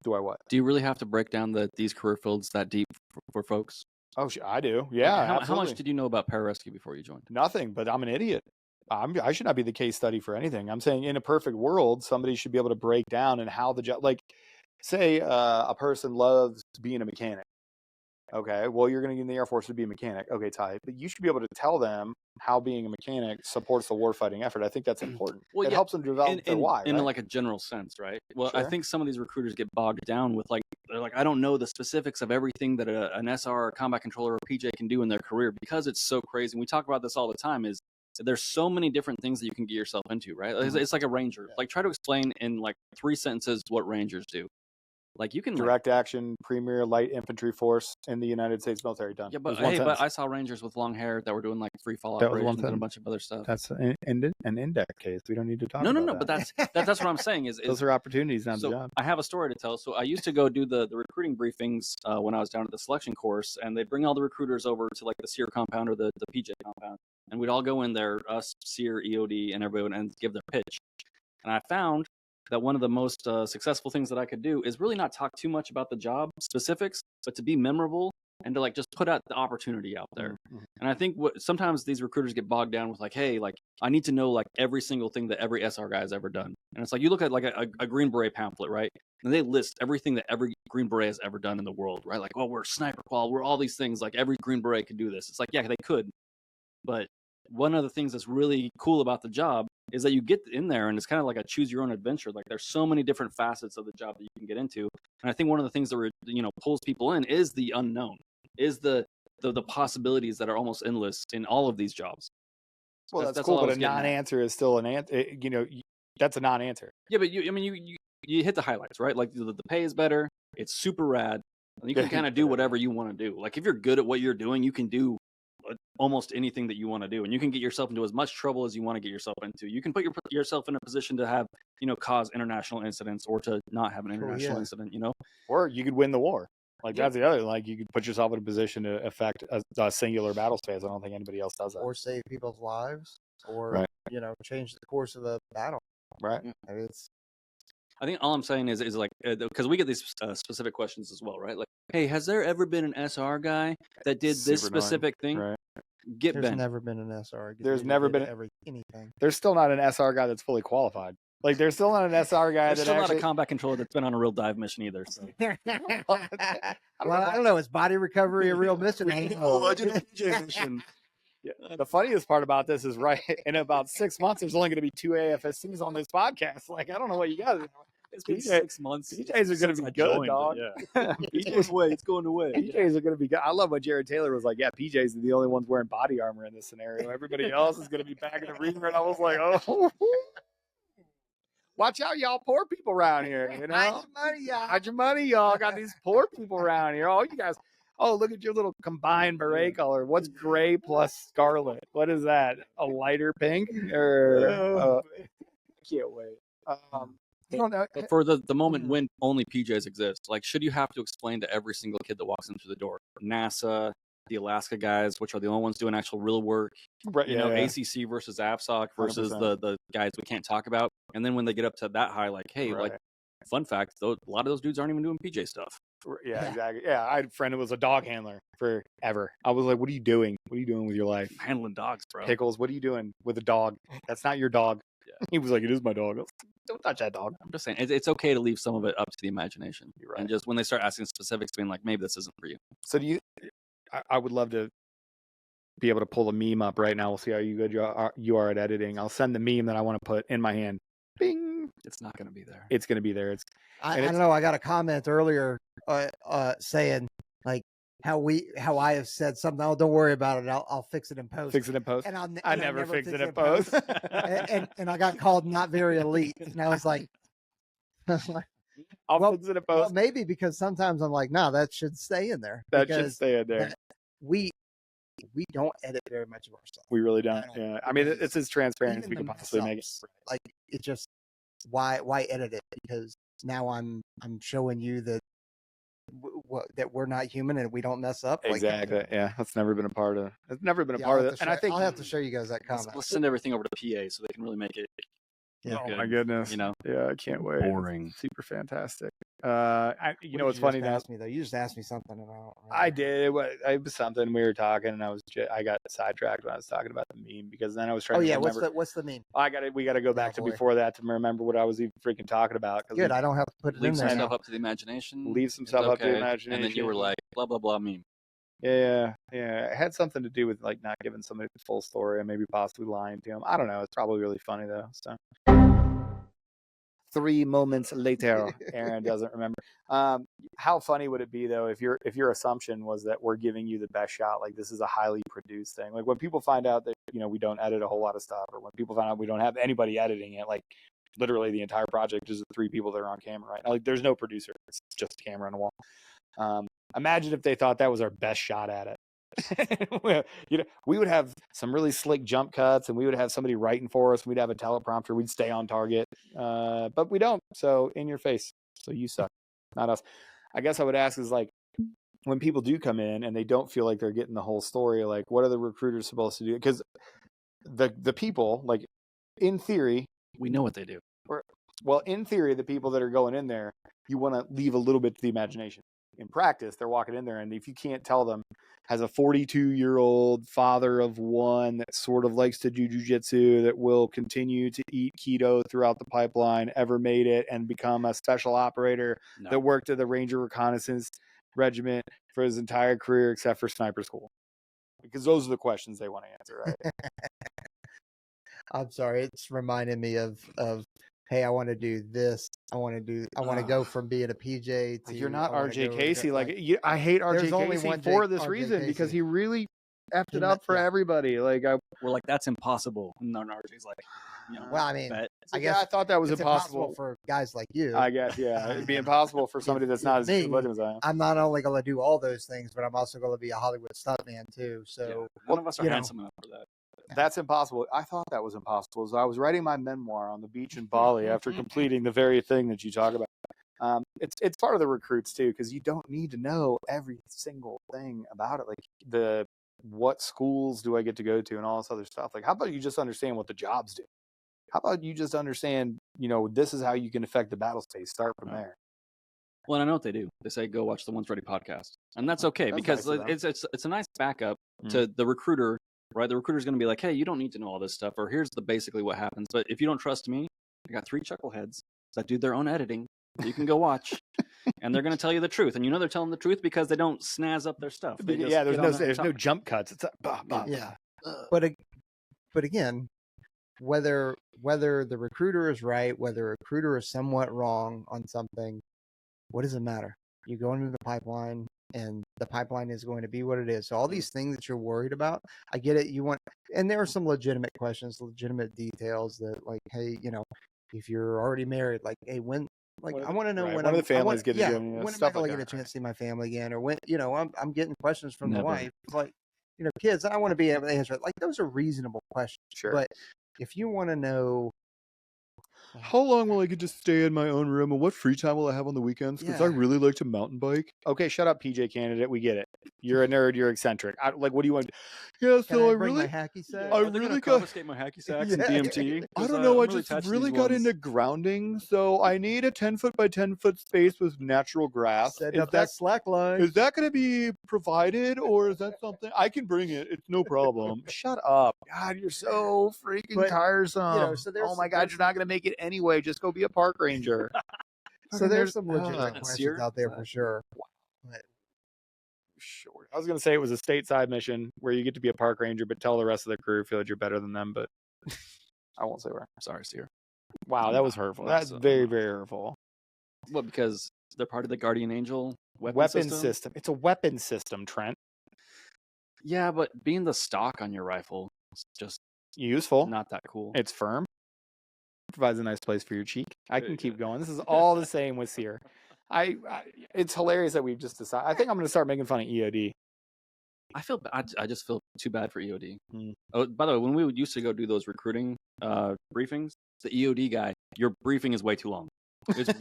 Do I what? Do you really have to break down these career fields that deep for folks? Oh, I do. Yeah. How much did you know about pararescue before you joined? Nothing, but I'm an idiot. I should not be the case study for anything. I'm saying in a perfect world, somebody should be able to break down and how the job, like say a person loves being a mechanic. Okay, well, you're going to get in the Air Force to be a mechanic. Okay, tight. But you should be able to tell them how being a mechanic supports the warfighting effort. I think that's important. It helps them develop their why. In right? like a general sense, right? Well, Sure. I think some of these recruiters get bogged down with they're like, I don't know the specifics of everything that an SR, a combat controller, or PJ can do in their career because it's so crazy. And we talk about this all the time. Is there's so many different things that you can get yourself into, right? It's like a ranger. Yeah. Like try to explain in like 3 sentences what rangers do. Like you can direct action, premier light infantry force in the United States military. Done. Yeah, but but I saw rangers with long hair that were doing like free fall operations and a bunch of other stuff. That's an index case. We don't need to talk. No, about no. that. But that's what I'm saying. Is those are opportunities, not so the job. I have a story to tell. So I used to go do the recruiting briefings when I was down at the selection course, and they'd bring all the recruiters over to like the SEER compound or the PJ compound, and we'd all go in there, us, SEER, EOD, and everyone, and give their pitch. And I found that one of the most successful things that I could do is really not talk too much about the job specifics, but to be memorable and to like just put out the opportunity out there. Mm-hmm. And I think sometimes these recruiters get bogged down with like, hey, like I need to know like every single thing that every SR guy has ever done. And it's like you look at like a Green Beret pamphlet, right? And they list everything that every Green Beret has ever done in the world, right? Like, well, we're sniper qual, we're all these things. Like every Green Beret could do this. It's like, yeah, they could. But one of the things that's really cool about the job is that you get in there and it's kind of like a choose your own adventure. Like there's so many different facets of the job that you can get into. And I think one of the things that pulls people in is the unknown, is the possibilities that are almost endless in all of these jobs. Well, that's cool, but a non-answer is still an answer. That's a non-answer. Yeah, but you hit the highlights, right? Like the pay is better. It's super rad. You can kind of do whatever you want to do. Like if you're good at what you're doing, you can do almost anything that you want to do, and you can get yourself into as much trouble as you want to get yourself into. You can put yourself in a position to have, cause international incidents or to not have an international incident, or you could win the war. Like that's the other, like you could put yourself in a position to affect a singular battle space. I don't think anybody else does that. Or save people's lives, or change the course of the battle. Right. I mean, I think all I'm saying is like, because we get these specific questions as well, right? Like, hey, has there ever been an SR guy that did this specific thing? Right. There's never been an SR. There's never been anything. There's still not an SR guy that's fully qualified. Like there's still not an SR guy there's still not a combat controller that's been on a real dive mission either. So. I don't know. Is body recovery a real mission? Yeah. The funniest part about this is in about 6 months, there's only going to be 2 AFSCs on this podcast. Like, I don't know what you guys. It's been 6 months. PJs are going to be good, dog. Yeah. PJs away. It's going away. PJs are going to be good. I love what Jared Taylor was like. Yeah, PJs are the only ones wearing body armor in this scenario. Everybody else is going to be back in the reamer. And I was like, oh. Watch out, y'all poor people around here. Hide your money, y'all. Got these poor people around here. Oh, you guys. Oh, look at your little combined beret color. What's gray plus scarlet? What is that? A lighter pink? Or I can't wait. I don't know. But for the moment when only PJs exist, like, should you have to explain to every single kid that walks in through the door, NASA, the Alaska guys, which are the only ones doing actual real work. Right. You know, ACC versus AppSoc versus 100%. the guys we can't talk about. And then when they get up to that high, like, hey, like, fun fact, a lot of those dudes aren't even doing PJ stuff. Yeah, exactly. Yeah, I had a friend who was a dog handler forever. I was like, what are you doing? What are you doing with your life? Handling dogs, bro. Pickles, what are you doing with a dog? That's not your dog. Yeah. He was like, it is my dog. Don't touch that dog. I'm just saying, it's okay to leave some of it up to the imagination. You're right. And just when they start asking specifics, being like, maybe this isn't for you. So I would love to be able to pull a meme up right now. We'll see how good you are at editing. I'll send the meme that I want to put in my hand. Bing. It's not going to be there. It's going to be there. I don't know. I got a comment earlier saying like how I have said something. Oh, don't worry about it. I'll fix it in post. Fix it in post. And I never fix it in post. and I got called not very elite. And I was like, I'll fix it in post. Well, maybe because sometimes I'm like, no, that should stay in there. That should stay in there. We don't edit very much of our stuff. We really don't. Yeah. I mean, it's as transparent as we can possibly make it. Like it just why edit it? Because now I'm showing you that that we're not human and we don't mess up. Exactly. Yeah, that's never been a part of. It's never been a part of it. And I think I'll have to show you guys that comment. Let's send everything over to PA so they can really make it. Yeah. Oh my goodness. You know. Yeah, I can't wait. Boring. Super fantastic. You know what's funny now? Me though. You just asked me something about. I did. It was something we were talking, and I got sidetracked when I was talking about the meme because then I was trying. Oh to yeah, remember. what's the meme? We got to go back to before that to remember what I was even freaking talking about. Good. I don't have to put it in there. Leave some stuff up to the imagination. Leave some stuff up to the imagination. And then you were like, blah blah blah meme. Yeah. It had something to do with like not giving somebody the full story and maybe possibly lying to them. I don't know. It's probably really funny though. So. 3 moments later, Aaron doesn't remember. How funny would it be though if your assumption was that we're giving you the best shot, like this is a highly produced thing. Like when people find out that we don't edit a whole lot of stuff, or when people find out we don't have anybody editing it, like literally the entire project is the 3 people that are on camera right now. Like there's no producer, it's just a camera on a wall. Imagine if they thought that was our best shot at it. We would have some really slick jump cuts, and we would have somebody writing for us. We'd have a teleprompter. We'd stay on target, but we don't. So in your face. So you suck, not us. I guess I would ask is like when people do come in and they don't feel like they're getting the whole story. Like, what are the recruiters supposed to do? Because the people, like in theory, we know what they do. Well, in theory, the people that are going in there, you want to leave a little bit to the imagination. In practice, they're walking in there, and if you can't tell them, has a 42-year-old father of 1 that sort of likes to do jujitsu, that will continue to eat keto throughout the pipeline, ever made it and become a special operator that worked at the Ranger Reconnaissance Regiment for his entire career except for sniper school? Because those are the questions they want to answer, right? I'm sorry, it's reminding me of hey, I want to do this. I want to go from being a PJ to. You're not RJ Casey. I hate RJ Casey for this reason because he really effed it up for everybody. Like we're like, that's impossible. No, RJ's like, well, I mean, I guess I thought that was impossible for guys like you. I guess, yeah, it'd be impossible for somebody that's not as good as I am. I'm not only going to do all those things, but I'm also going to be a Hollywood stuntman too. So none of us are handsome enough for that. That's impossible. I thought that was impossible. So I was writing my memoir on the beach in Bali after completing the very thing that you talk about. It's part of the recruits too, because you don't need to know every single thing about it. Like what schools do I get to go to and all this other stuff. Like, how about you just understand what the jobs do? How about you just understand, this is how you can affect the battle space. Start from there. Well, and I know what they do. They say, go watch the One's Ready podcast. And that's okay, because nice it's a nice backup to the recruiter. Right, the recruiter's going to be like, "Hey, you don't need to know all this stuff," or "Here's basically what happens." But if you don't trust me, I got 3 chuckleheads that do their own editing. You can go watch, and they're going to tell you the truth. And they're telling the truth because they don't snazz up their stuff. There's no jump cuts. It's yeah. But again, whether the recruiter is right, whether a recruiter is somewhat wrong on something, what does it matter? You go into the pipeline. And the pipeline is going to be what it is. So all these things that you're worried about, I get it. And there are some legitimate questions, legitimate details that, like, hey, if you're already married, like, hey, when, like, I want to know when the families get to do when am I going to get a chance to see my family again, or when, I'm getting questions from the wife, like, kids. I want to be able to answer it. Like, those are reasonable questions. Sure. But if you want to know. How long will I get to stay in my own room, and what free time will I have on the weekends? Because I really like to mountain bike. Okay, shut up, PJ candidate. We get it. You're a nerd. You're eccentric. Like, what do you want? Yeah, Can so I I bring my really, hacky sack? I Are they really gonna got- confiscate my hacky sacks and Yeah. DMT? I 'Cause, don't know. I I'm really just attached to really these got ones. into grounding, so I need a 10-foot by 10-foot space with natural grass. Setting Is up that slack line. Is that going to be provided, or is that something I can bring it? It's no problem. Shut up. God, you're so freaking But, tiresome. so there's- oh my God, you're not going to make it anyway. Just go be a park ranger. So there's some legitimate That's questions serious? out there for sure. But Sure. I was going to say it was a stateside mission where you get to be a park ranger, but tell the rest of the crew feel that you're better than them. But I won't say where. Sorry, Seer. Wow, that was hurtful. That's very, very hurtful. Well, because they're part of the Guardian Angel Weapon system. It's a weapon system, Trent. Yeah, but being the stock on your rifle is just Useful. not that cool. It's firm. Provides a nice place for your cheek. I There can you keep go. going. This is all the same with Seer. It's hilarious that we've just decided. I think I'm going to start making fun of EOD. I feel bad. I just feel too bad for EOD. Hmm. Oh, by the way, when we used to go do those recruiting briefings, the EOD guy, your briefing is way too long. It's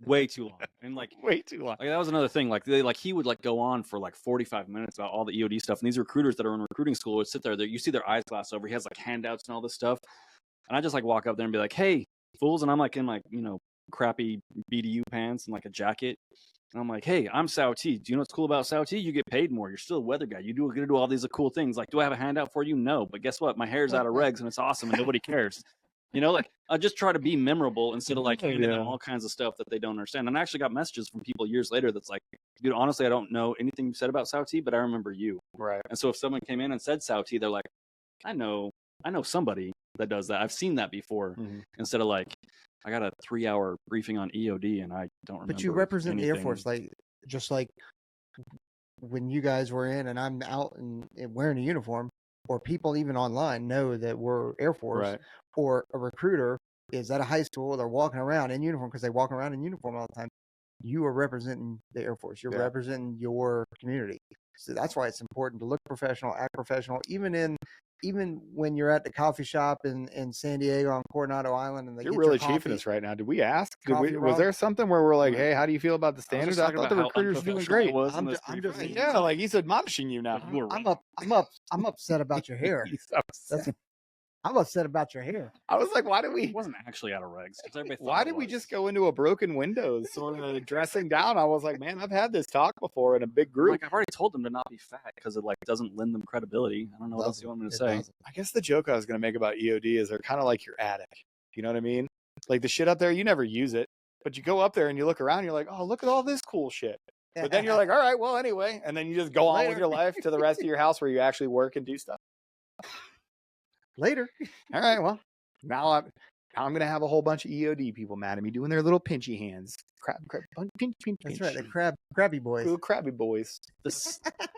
way too long, and like Way too long. that was another thing. Like he would go on for 45 minutes about all the EOD stuff, and these recruiters that are in recruiting school would sit there. You see their eyes glass over. He has handouts and all this stuff, and I just walk up there and be like, "Hey, fools!" And I'm in crappy BDU pants and a jacket. And I'm like, "Hey, I'm Sao T. Do you know what's cool about Sao T? You get paid more. You're still a weather guy. You're gonna do all these cool things. Do I have a handout for you? No, but guess what? My hair's out of regs and it's awesome and nobody cares." I just try to be memorable instead of handing them all kinds of stuff that they don't understand. And I actually got messages from people years later that's like, "Dude, honestly, I don't know anything you said about Sao T, but I remember you." Right. And so if someone came in and said Sao T, they're like, I know somebody that does that. I've seen that before. Mm-hmm. Instead of I got a 3-hour briefing on EOD and I don't remember. But you represent anything. the Air Force, just like when you guys were in, and I'm out and wearing a uniform, or people even online know that we're Air Force, Right. or a recruiter is at a high school. They're walking around in uniform because they walk around in uniform all the time. You are representing the Air Force. You're representing your community. So that's why it's important to look professional, act professional, even when you're at the coffee shop in San Diego on Coronado Island, and You're really chiefing us right now. Did we ask? Was there something where we're like, "Hey, how do you feel about the standards?" I thought the recruiters were doing great. I'm just he's admonishing you now. I'm upset about your hair. He's upset. I'm upset about your hair. I was like, why did we? It wasn't actually out of regs. Why did we just go into a broken window, sort of dressing down? I was like, man, I've had this talk before in a big group. I've already told them to not be fat because it doesn't lend them credibility. I don't know what else you want me to say. I guess the joke I was going to make about EOD is they're kind of like your attic. You know what I mean? Like the shit up there, you never use it, but you go up there and you look around, you're like, oh, look at all this cool shit. But then you're like, all right, well, anyway, and then you just go on with your life to the rest of your house where you actually work and do stuff. Later. All right, well, now I'm going to have a whole bunch of EOD people mad at me doing their little pinchy hands. Pinch. That's right, the crabby boys. Little crabby boys.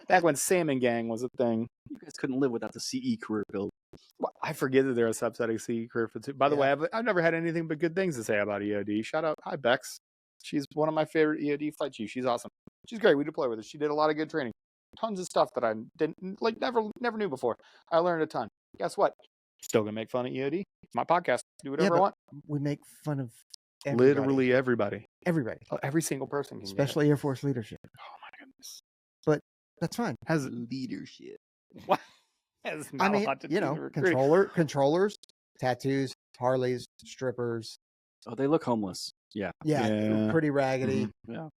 Back when Salmon Gang was a thing. You guys couldn't live without the CE career field. Well, I forget that they're a subset of CE career field too. By the way, I've never had anything but good things to say about EOD. Shout out. Hi, Bex. She's one of my favorite EOD flight chiefs. She's awesome. She's great. We deploy with her. She did a lot of good training. Tons of stuff that I didn't never knew before. I learned a ton. Guess what? Still gonna make fun of EOD. It's my podcast. Do whatever I want. We make fun of everybody. Literally everybody. Everybody. Oh, every single person can. Especially Air Force leadership. Oh my goodness. But that's fine. Has leadership. What? I mean, controllers, tattoos, Harleys, strippers. Oh, they look homeless. Yeah. Pretty raggedy. Mm-hmm. Yeah.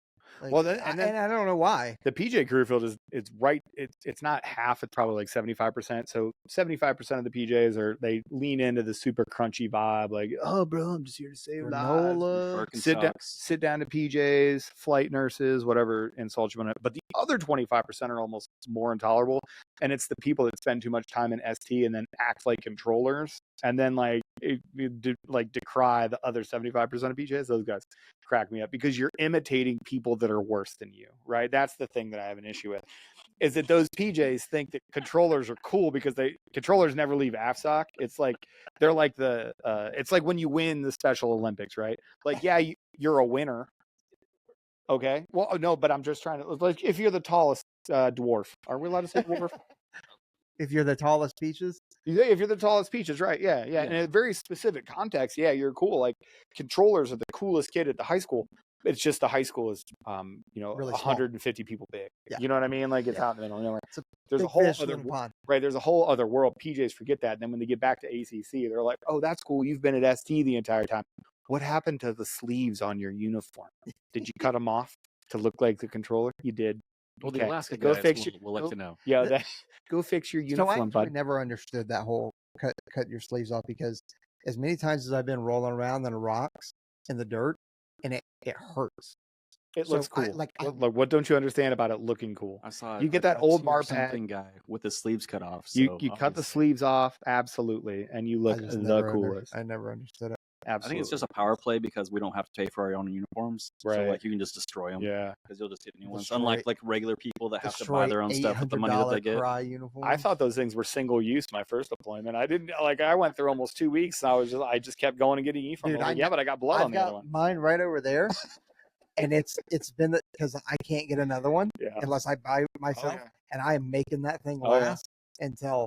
Well, and I don't know why. The PJ career field it's right. It's not half. It's probably 75%. So 75% of the PJs they lean into the super crunchy vibe. Like, oh, bro, I'm just here to save lives. Sit down to PJs, flight nurses, whatever insults you want to. But the other 25% are almost more intolerable. And it's the people that spend too much time in ST and then act like controllers, and then decry the other 75% of PJs. Those guys crack me up because you're imitating people that are worse than you, right? That's the thing that I have an issue with, is that those PJs think that controllers are cool because controllers never leave AFSOC. It's like they're like it's like when you win the Special Olympics, right? Like, yeah, you're a winner. Okay. Well, no, but I'm just trying to, if you're the tallest dwarf, are we allowed to say dwarf? If you're the tallest peaches? If you're the tallest peaches, right. Yeah. In a very specific context, yeah, you're cool. Like, controllers are the coolest kid at the high school. It's just the high school is, Really small. 150 people big. Yeah. You know what I mean? Like it's Yeah. out in the middle of nowhere. It's a There's a big whole fish other in a pond. right. There's a whole other world. PJs forget that. And then when they get back to ACC, they're like, "Oh, that's cool. You've been at ST the entire time. What happened to the sleeves on your uniform? Did you cut them off to look like the controller? You did. Well, Okay. the Alaska Go guys fix will let you know. Yeah, go fix your So I uniform, actually bud. never understood that whole cut your sleeves off, because as many times as I've been rolling around on the rocks in the dirt, and it hurts. It So looks cool. I- What don't you understand about it looking cool? I saw You get that old tier bar pad. something guy with his sleeves cut off. You So cut the obviously- sleeves off, absolutely, and you look the coolest. I never understood it. I Absolutely. think it's just a power play because we don't have to pay for our own uniforms. So Right. like you can just destroy them. Yeah. Because you'll just get new ones. Destroy- Unlike like regular people that have to Destroy buy their own stuff with the money that they get. $800 uniforms. I thought those things were single use my first deployment. I didn't I went through almost 2 weeks and I just kept going and getting uniforms. Dude, Like, but I got blood I've on the other got one. mine right over there, and it's been because I can't get another one Yeah. unless I buy myself, yeah. and I am making that thing Oh, yeah. last until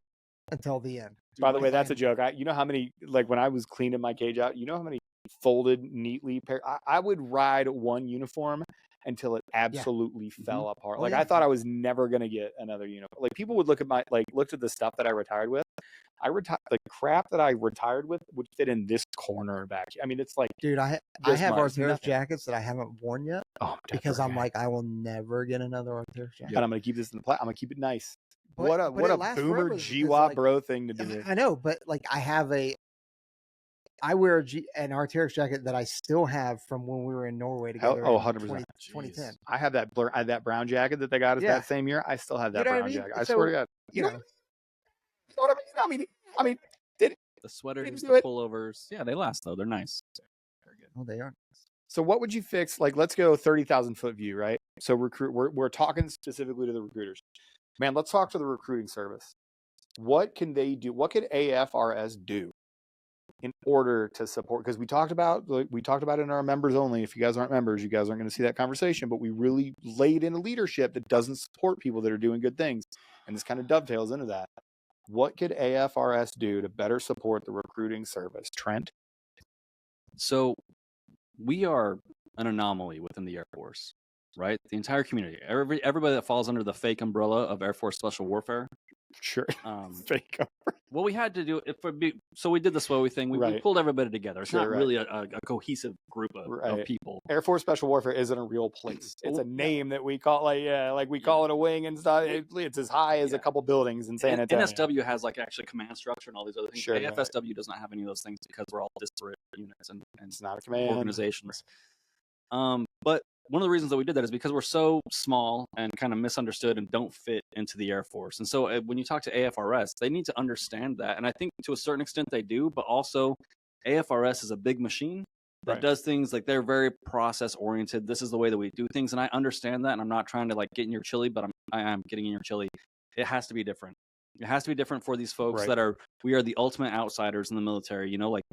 the end. By the way, because that's I a am- joke. You know how many, like when I was cleaning my cage out, you know how many folded neatly I would ride one uniform until it absolutely fell apart. Oh, Like yeah. I thought I was never gonna get another uniform. Like people would look at looked at the stuff that I retired with. The crap that I retired with would fit in this corner back. I mean, it's like, Dude, I this have much, Arteris nothing. jackets that I haven't worn yet oh, because I'm okay. like, I will never get another Arteris jacket. And I'm gonna keep this in the I'm gonna keep it nice. But- what a but it lasts boomer forever, because, GWAP like, bro thing to do. I know, but like I wear an Arteris jacket that I still have from when we were in Norway together. Oh, in 100%. 2010. I have that that brown jacket that they got us Yeah. that same year. I still have that You know what I brown mean? jacket. I So, swear to God. You know, what I mean? I mean, The sweaters, Didn't do the it. pullovers. Yeah, they last though. They're nice. Very good. oh, they are. so what would you fix? Like, let's go 30,000 foot view, right? So we're talking specifically to the recruiters. Man, let's talk to the recruiting service. What can they do? What could AFRS do in order to support? Because we talked about it in our members only. If you guys aren't members, you guys aren't going to see that conversation. But we really laid in a leadership that doesn't support people that are doing good things, and this kind of dovetails into that. What could AFRS do to better support the recruiting service? Trent? So we are an anomaly within the Air Force, right? The entire community, everybody that falls under the fake umbrella of Air Force Special Warfare. Sure. Fake. Well, we had to do it so we did the SWOE thing. We Right. pulled everybody together. It's Sure, not right. really a cohesive group of Right. people. Air Force Special Warfare isn't a real place. It's a name that we call we call it a wing and stuff. It's as high as a couple buildings in San Antonio. NSW has like actually command structure and all these other things. Sure, right. AFSW does not have any of those things because we're all disparate units and It's not a command organizations. But one of the reasons that we did that is because we're so small and kind of misunderstood and don't fit into the Air Force. And so when you talk to AFRS, they need to understand that. And I think to a certain extent they do, but also AFRS is a big machine that Right. does things like they're very process oriented. This is the way that we do things. And I understand that. And I'm not trying to like get in your chili, but I am getting in your chili. It has to be different. It has to be different for these folks Right. that we are the ultimate outsiders in the military. You know, like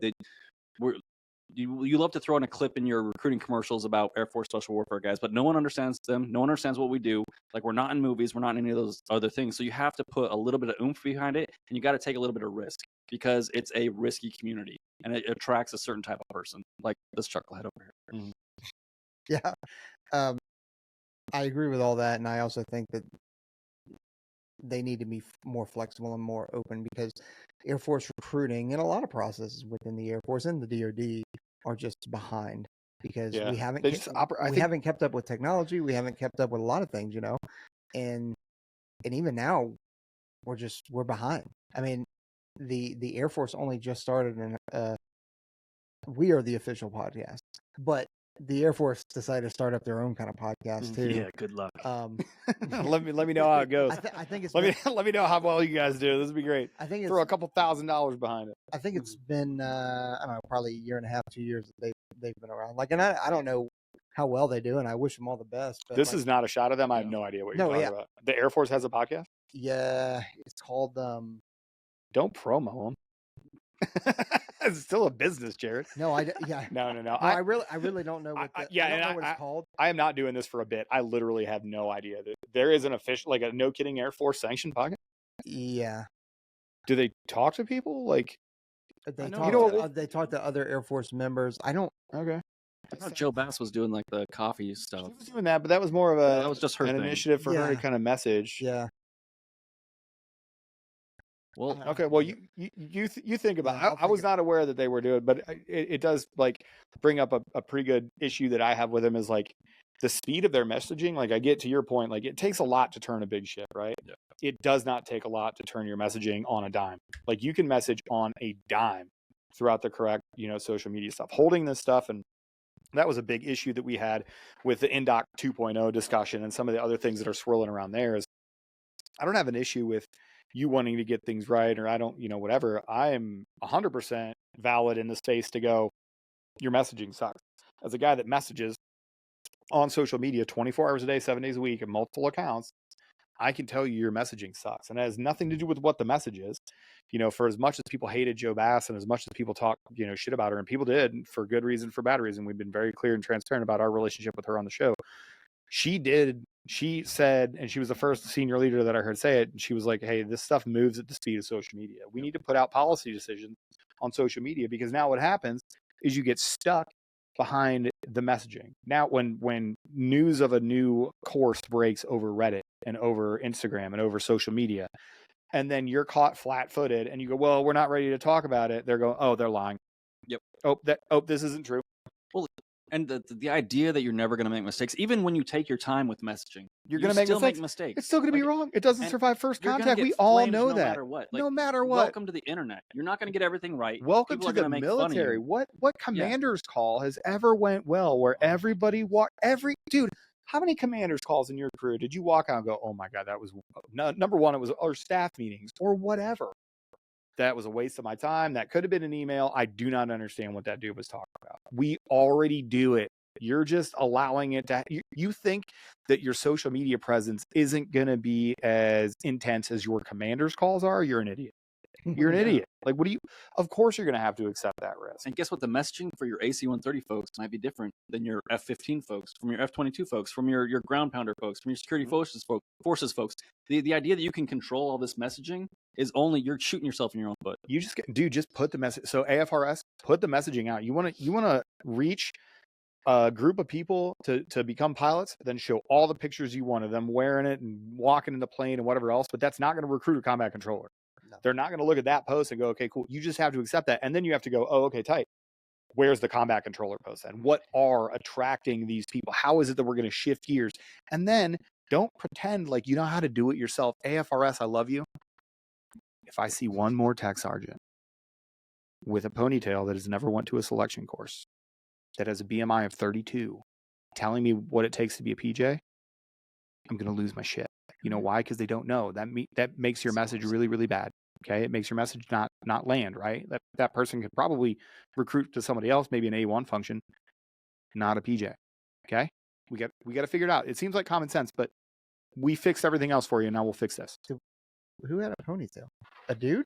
you love to throw in a clip in your recruiting commercials about Air Force Special Warfare guys, but no one understands them. No one understands what we do. Like we're not in movies. We're not in any of those other things. So you have to put a little bit of oomph behind it, and you got to take a little bit of risk because it's a risky community and it attracts a certain type of person, like this chucklehead over here. Yeah. I agree with all that, and I also think that they need to be more flexible and more open, because Air Force recruiting and a lot of processes within the Air Force and the DoD are just behind, because Yeah. we haven't They just haven't kept up with technology. We haven't kept up with a lot of things, and even now we're behind. I mean, the Air Force only just started, and we are the official podcast, but the Air Force decided to start up their own kind of podcast too. Yeah, good luck. let me know how it goes. I think it's let me know how well you guys do. This would be great. I think Throw a couple $1,000 behind it. I think it's been I don't know, probably a year and a half, 2 years that they've been around. Like, and I don't know how well they do, and I wish them all the best. But This is not a shot at them. I have no idea what you're talking about. The Air Force has a podcast? yeah, it's called Don't promo them. It's still a business, Jared. no, No. No, I really don't know what I don't know what it's called. I am not doing this for a bit. I literally have no idea. There is an official, like a no kidding Air Force sanctioned podcast. Yeah, Do they talk to people? Like they I know- talk You know they talk to other Air Force members. I don't okay. I thought Joe Bass was doing like the coffee stuff. She was doing that, but that was more of That was just her an thing. initiative for her to kind of message. Yeah. Well, Okay. Well, you think about. I was not aware that they were doing, but it does like bring up a pretty good issue that I have with them is like the speed of their messaging. Like I get to your point, like it takes a lot to turn a big ship, right? Yeah. It does not take a lot to turn your messaging on a dime. Like you can message on a dime throughout the correct, social media stuff. Holding this stuff, and that was a big issue that we had with the InDoc 2.0 discussion and some of the other things that are swirling around there. Is I don't have an issue with you wanting to get things right, or I don't, whatever. I am 100% valid in the space to go, your messaging sucks. As a guy that messages on social media 24 hours a day, 7 days a week, and multiple accounts, I can tell you your messaging sucks. And it has nothing to do with what the message is. For as much as people hated Joe Bass and as much as people talk, shit about her, and people did for good reason, for bad reason, we've been very clear and transparent about our relationship with her on the show. She said, and she was the first senior leader that I heard say it, and she was like, hey, this stuff moves at the speed of social media. We need to put out policy decisions on social media, because now what happens is you get stuck behind the messaging. Now, when news of a new course breaks over Reddit and over Instagram and over social media, and then you're caught flat-footed and you go, well, we're not ready to talk about it. They're going, oh, they're lying. Yep. This isn't true. Well, and the idea that you're never going to make mistakes, even when you take your time with messaging, you're going to make mistakes. It's still going to be wrong. It doesn't survive first contact. We all know that. Matter what. No matter what. Welcome to the internet. You're not going to get everything right. Welcome to the military. What commander's call has ever went well where everybody dude, how many commander's calls in your career did you walk out and go, oh my God, that was number one, it was our staff meetings or whatever. That was a waste of my time. That could have been an email. I do not understand what that dude was talking about. We already do it. You're just allowing it to. You think that your social media presence isn't going to be as intense as your commander's calls are? You're an idiot. You're an idiot. Like, of course you're going to have to accept that risk. And guess what? The messaging for your AC-130 folks might be different than your F-15 folks, from your F-22 folks, from your ground pounder folks, from your security forces folks. The idea that you can control all this messaging is only you're shooting yourself in your own foot. You just put the message. So AFRS, put the messaging out. You want to reach a group of people to become pilots, then show all the pictures you want of them wearing it and walking in the plane and whatever else. But that's not going to recruit a combat controller. No. They're not going to look at that post and go, okay, cool. You just have to accept that. And then you have to go, oh, okay, tight. Where's the combat controller post? And what are attracting these people? How is it that we're going to shift gears? And then don't pretend like you know how to do it yourself. AFRS, I love you. If I see one more tech sergeant with a ponytail that has never went to a selection course, that has a BMI of 32, telling me what it takes to be a PJ, I'm going to lose my shit. You know why? Because they don't know. That makes your message really, really bad. Okay, it makes your message not land, right? That person could probably recruit to somebody else, maybe an A1 function, not a PJ. Okay, we got to figure it out. It seems like common sense, but we fixed everything else for you. Now we'll fix this. Who had a ponytail? A dude?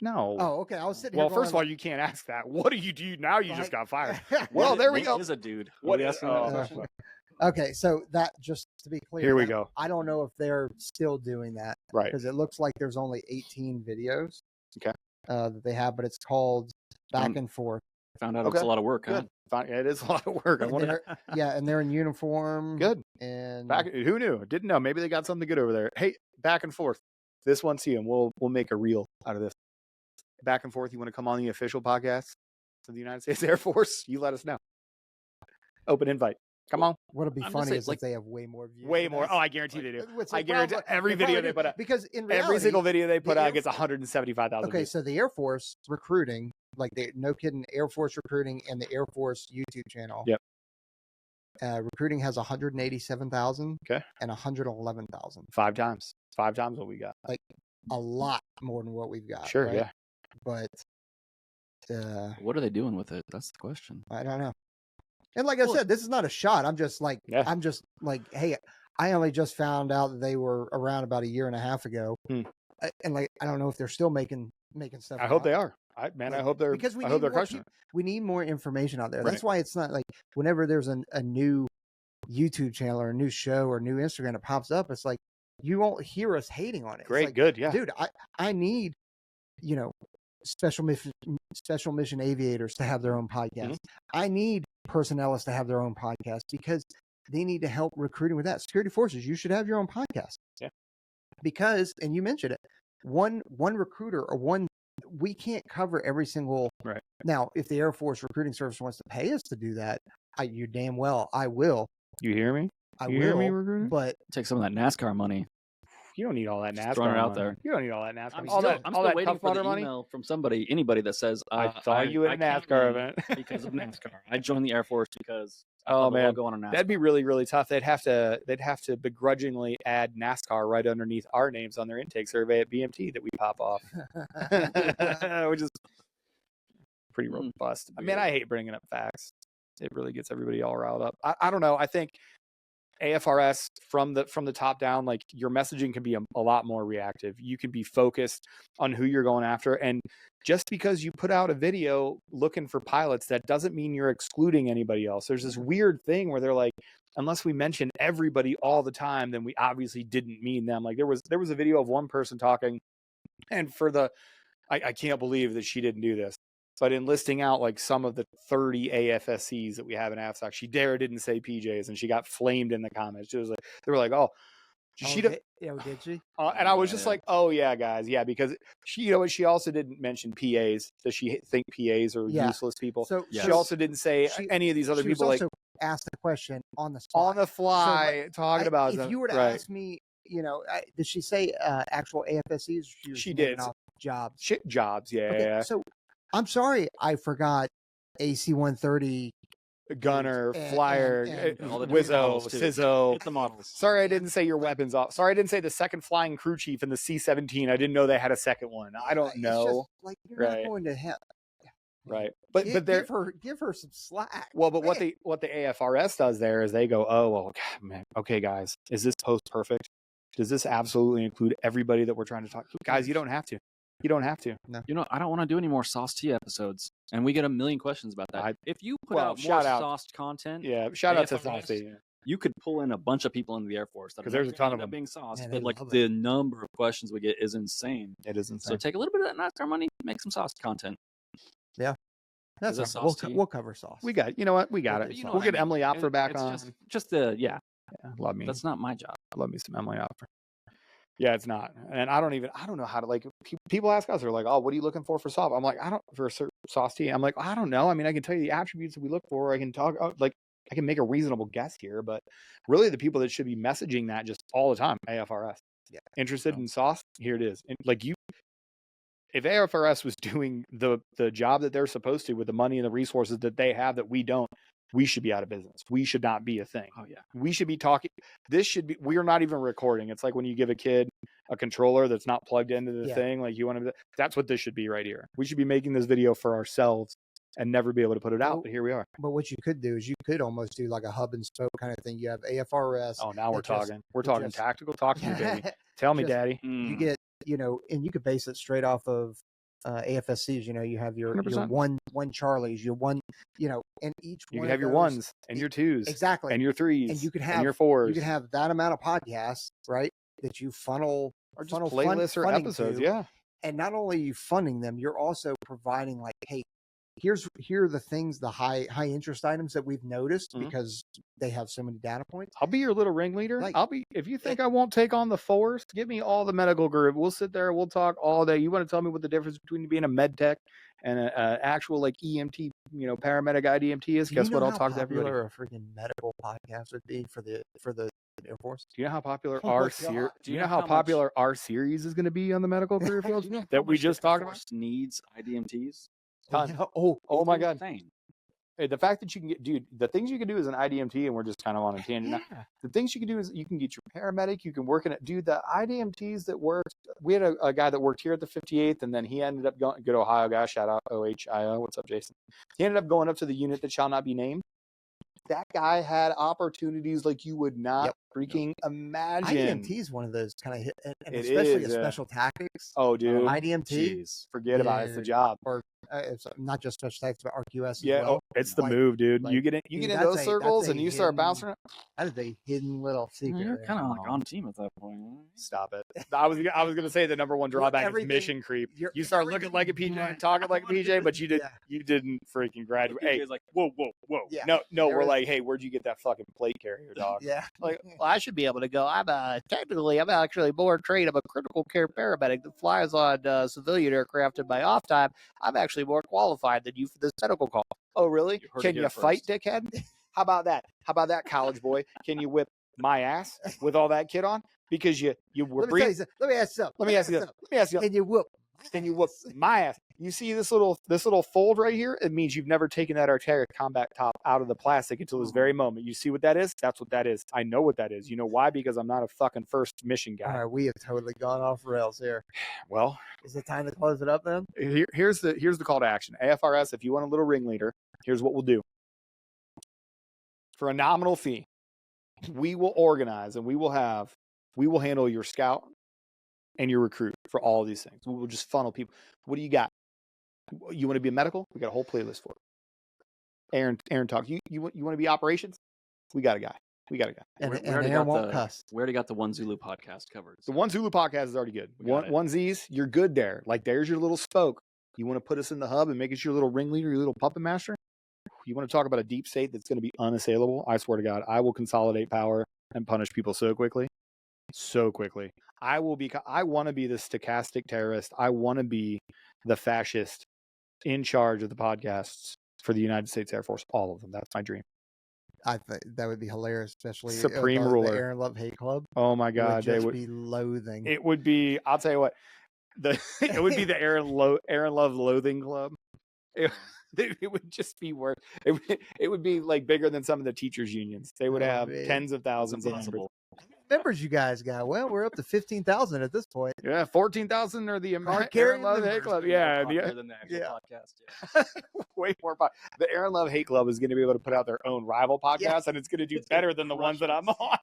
No. Oh, okay. I was sitting here. Well, first of all, you can't ask that. What do you do now? You just got fired. Well, there we go. What is a dude? What is? Okay, so that, just to be clear, here we go. I don't know if they're still doing that, right? Because it looks like there's only 18 videos, okay, that they have, but it's called Back and Forth. Found out it's a lot of work. Good. Huh? It is a lot of work. And they're in uniform. Good. And who knew? Didn't know. Maybe they got something good over there. Hey, Back and Forth. This one's you, and we'll make a reel out of this. Back and Forth. You want to come on the official podcast of the United States Air Force? You let us know. Open invite. Come on. What'd be funny is like they have way more views. Way more. Oh, I guarantee they do. I guarantee every video they put out. Because in reality, every single video they put out gets 175,000. Okay, so the Air Force recruiting, like no kidding, Air Force recruiting and the Air Force YouTube channel. Yep. Recruiting has 187,000. Okay. And 111,000. 5 times what we got. Like a lot more than what we've got. Sure. Right? Yeah. But what are they doing with it? That's the question. I don't know. And like I said, this is not a shot. I'm just like, hey, I only just found out that they were around about 1.5 years ago. And like, I don't know if they're still making stuff. I hope they are. I hope they're, because I hope they're crushing it. We need more information out there. Right. That's why it's not like whenever there's a new YouTube channel or a new show or a new Instagram that pops up, it's like, you won't hear us hating on it. Great. Like, good. Yeah. Dude, I need, special mission aviators to have their own podcast. I need personnel is to have their own podcast because they need to help recruiting with that. Security forces, you should have your own podcast. Yeah. Because, and you mentioned it, one recruiter or we can't cover every single. Right. Now, if the Air Force Recruiting Service wants to pay us to do that, you damn well I will. You hear me? I You will. hear me, recruiter? But Take some of that NASCAR money. You don't need all that Just NASCAR throwing it out money. there. You don't need all that NASCAR. I'm all still, that, I'm all still that waiting Tough for the Mudder money. email from anybody that says, I saw you at a came NASCAR in event because of NASCAR. I joined the Air Force because I Oh saw the man, logo on a NASCAR. that'd be really, really tough. They'd have to begrudgingly add NASCAR right underneath our names on their intake survey at BMT that we pop off, which is pretty robust. I mean, I hate bringing up facts. It really gets everybody all riled up. I don't know. I think AFRS from the top down, like your messaging can be a lot more reactive. You can be focused on who you're going after. And just because you put out a video looking for pilots, that doesn't mean you're excluding anybody else. There's this weird thing where they're like, unless we mention everybody all the time, then we obviously didn't mean them. Like there was a video of one person talking, and I can't believe that she didn't do this. But in listing out like some of the 30 AFSCs that we have in AFSOC, she didn't say PJs, and she got flamed in the comments. She was like, they were like, "Oh, did she?" And I was just like, "Oh yeah, guys, yeah," because she, you know what? She also didn't mention PAs. Does she think PAs are useless people? So she also didn't say any of these other people. She also asked the question on the spot. On the fly, So, talking about if them. you were to ask me, you know, did she say actual AFSCs? She did. Jobs. Shit jobs, yeah. Okay, Yeah. So I'm sorry, I forgot AC-130. Gunner, Flyer, and all the Wizzo, models, too. Sizzo. Hit the models. Sorry, I didn't say your weapons off. Sorry, I didn't say the second flying crew chief in the C-17. I didn't know they had a second one. I don't know. It's just, like you're not going to have. Right, but give her some slack. Well, but man. what the AFRS does there is they go, oh well, man, okay, guys, is this post perfect? Does this absolutely include everybody that we're trying to talk to? Guys, you don't have to. You don't have to. No. You know, I don't want to do any more Sauce Tea episodes, and we get a million questions about that. If you put out more sauced content, shout out to Sauce Tea. Yeah. You could pull in a bunch of people into the Air Force because there's a ton of them being sauced, but like the number of questions we get is insane. It is insane. So take a little bit of that NASCAR money, make some sauce content. Yeah. That's we'll cover sauce. We got, you know what? We got it. We'll get Emily Opfer back on. Just love me. That's not my job. I love me some Emily Opfer. Yeah, it's not. And I don't know how to, like, people ask us, they're like, oh, what are you looking for sauce? I'm like, for Sauce Tea. I'm like, I don't know. I mean, I can tell you the attributes that we look for. I can talk, like, I can make a reasonable guess here, but really the people that should be messaging that just all the time, AFRS. Yeah. Interested in sauce? Here it is. And like if AFRS was doing the job that they're supposed to with the money and the resources that they have that we don't, we should be out of business. We should not be a thing. Oh yeah. We should be talking. We're not even recording. It's like when you give a kid a controller that's not plugged into the thing. Like that's what this should be right here. We should be making this video for ourselves and never be able to put it out. But here we are. But what you could do is you could almost do like a hub and spoke kind of thing. You have AFRS. Oh, now we're talking. We're talking tactical. Talk to me, baby. Tell me, daddy. You get, and you could base it straight off of AFSCs. You have your one Charlies, your one, and each you one can have your ones and your twos, exactly, and your threes, and you could have your fours. You can have that amount of podcasts, right? That you funnel or just playlists or episodes, And not only are you funding them, you're also providing like, hey, here are the things, the high interest items that we've noticed because they have so many data points. I'll be your little ringleader. If you think I won't take on the force, give me all the medical group. We'll sit there, we'll talk all day. You want to tell me what the difference between being a med tech and an actual like EMT, paramedic IDMT is? Guess what? I'll talk to everybody. A freaking medical podcast would be for the Air Force. Do you know how popular our series is going to be on the medical career field that we just talked about? Needs IDMTs. Oh my God. Hey, the fact that you can get, the things you can do as an IDMT, and we're just kind of on a tangent now. The things you can do is you can get your paramedic, you can work in it. Dude, the IDMTs that worked, we had a guy that worked here at the 58th, and then he ended up going, good Ohio guy, shout out OHIO. What's up, Jason? He ended up going up to the unit that shall not be named. That guy had opportunities like you would not Freaking imagine. IDMT is one of those kind of hit, and It especially is, a yeah. special tactics. Oh, dude. IDMT. Jeez. Forget about it. It's the job. Or it's not just special tactics, but RQS as Yeah, well. oh, it's the Like- move, dude. like, you get in, dude, in that's those that's circles a and you start hidden- bouncing around. That is a hidden little secret. You're there. kind of like on team at that point. Stop it. I was gonna say the number one drawback is everything- mission creep. you're- You start looking like a PJ and talking like a PJ, but you didn't freaking graduate. Hey, PJ's like, whoa. Yeah. No, There we're is- like, hey, where'd you get that fucking plate carrier, dog? Yeah. Like, well, I should be able to go. I'm actually more trained. I'm a critical care paramedic that flies on civilian aircraft in my off time. I'm actually more qualified than you for this medical call. Oh, really? You heard it Can here you fight, dickhead? How about that? How about that, college boy? Can you whip my ass with all that kit on? Because you were Let me tell you something. Let me ask you something. Let me ask you. Can you whoop? Can you whoop my ass? You see this little fold right here? It means you've never taken that Artera combat top out of the plastic until this very moment. You see what that is? That's what that is. I know what that is. You know why? Because I'm not a fucking first mission guy. All right, we have totally gone off rails here. Well, Is it time to close it up then? here's the call to action. AFRS, if you want a little ringleader, here's what we'll do. For a nominal fee, we will organize and we will handle your scout and your recruit for all of these things. We will just funnel people. What do you got? You want to be a medical? We got a whole playlist for it. Aaron talk. You want to be operations? We got a guy. And, We and already Aaron got won't the- cuss. We already got the One Zulu podcast covered. The One Zulu podcast is already good. We got it. One Z's, you're good there. Like there's your little spoke. You want to put us in the hub and make us your little ringleader, your little puppet master? You want to talk about a deep state that's going to be unassailable? I swear to God, I will consolidate power and punish people so quickly. So quickly. I want to be the stochastic terrorist. I want to be the fascist in charge of the podcasts for the United States Air Force. All of them. That's my dream. I think that would be hilarious, especially Supreme the ruler. Aaron Love Hate Club. Oh my God. Would They just would be loathing. It would be, I'll tell you what, it would be the Aaron Love Loathing Club. It would just be worth it would be like bigger than some of the teachers unions. They would Oh, have man. tens of thousands of members. Impossible. Members you guys got? Well, we're up to 15,000 at this point. Yeah, 14,000 or the Card Aaron Love carrying Hate Club. More Yeah, popular than the actual yeah. podcast. Yeah. way more. The Aaron Love Hate Club is going to be able to put out their own rival podcast, Yeah. and it's going to do It's gonna better than the ones that I'm on.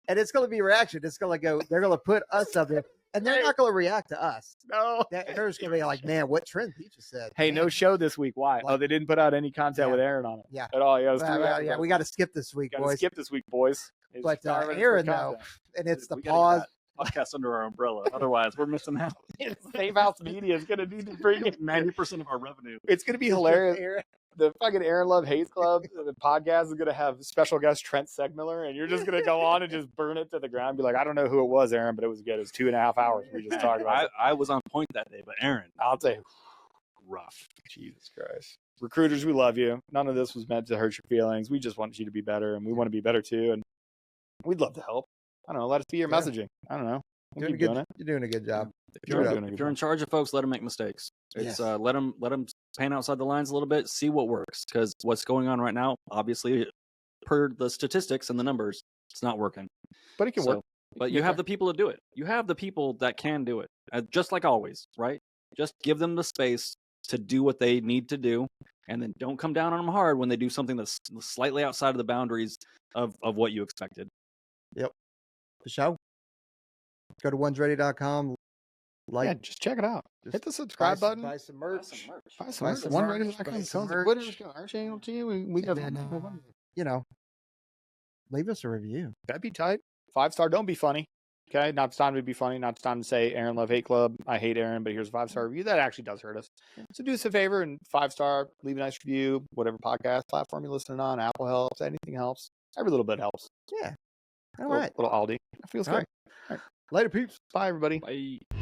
And it's going to be reaction. It's going to go, they're going to put us up there, and they're not going to react to us. No. They're just going to be like, man, what Trent Peaches said. Hey, no Man. show this week. Why? Like- they didn't put out any content Yeah. with Aaron on it. Yeah. At all. Yeah, it was Well, too well, yeah, we got to skip this week, Gotta boys. skip this week, boys. It's But, starving for Aaron, content. And it's the We gotta pause. get that podcast under our umbrella. Otherwise, we're missing out. Safe House Media is going to need to bring it. 90% of our revenue. It's going to be It's just hilarious. Aaron. The fucking Aaron Love Hate Club, the podcast is going to have special guest Trent Segmiller, and you're just going to go on and just burn it to the ground. Be like, I don't know who it was, Aaron, but it was good. It was 2.5 hours. We just talked about it. I was on point that day, but Aaron, I'll tell you, rough. Jesus Christ. Recruiters, we love you. None of this was meant to hurt your feelings. We just want you to be better, and we want to be better too. And we'd love to help. I don't know. Let us be your Yeah. messaging. I don't know. We'll Doing a keep good, doing it. you're doing a good job. If You're you're, doing a if good you're in job. charge of folks, let them make mistakes. It's Yes. let them pan outside the lines a little bit, see what works. Because what's going on right now, obviously, per the statistics and the numbers, it's not working. But it can So, work. but you have the people to do it. You have the people that can do it. Just like always, right? Just give them the space to do what they need to do, and then don't come down on them hard when they do something that's slightly outside of the boundaries of what you expected. The show. Go to onesready.com. Like, Yeah, just check it out. just Hit the subscribe button. Buy some merch. Buy some buy merch. some One merch, ready to buy some What is merch. our channel to you? We got And then, you know, leave us a review. that'd be tight. 5-star. Don't be funny. Okay, not time to be funny. Not time to say Aaron Love Hate Club. I hate Aaron, but here's a 5-star review. That actually does hurt us. So do us a favor and 5-star. Leave a nice review. Whatever podcast platform you're listening on. Apple helps. Anything helps. Every little bit helps. Yeah. All Little- right. Little Aldi. That feels All good. right. Later, peeps. Bye, everybody. Bye.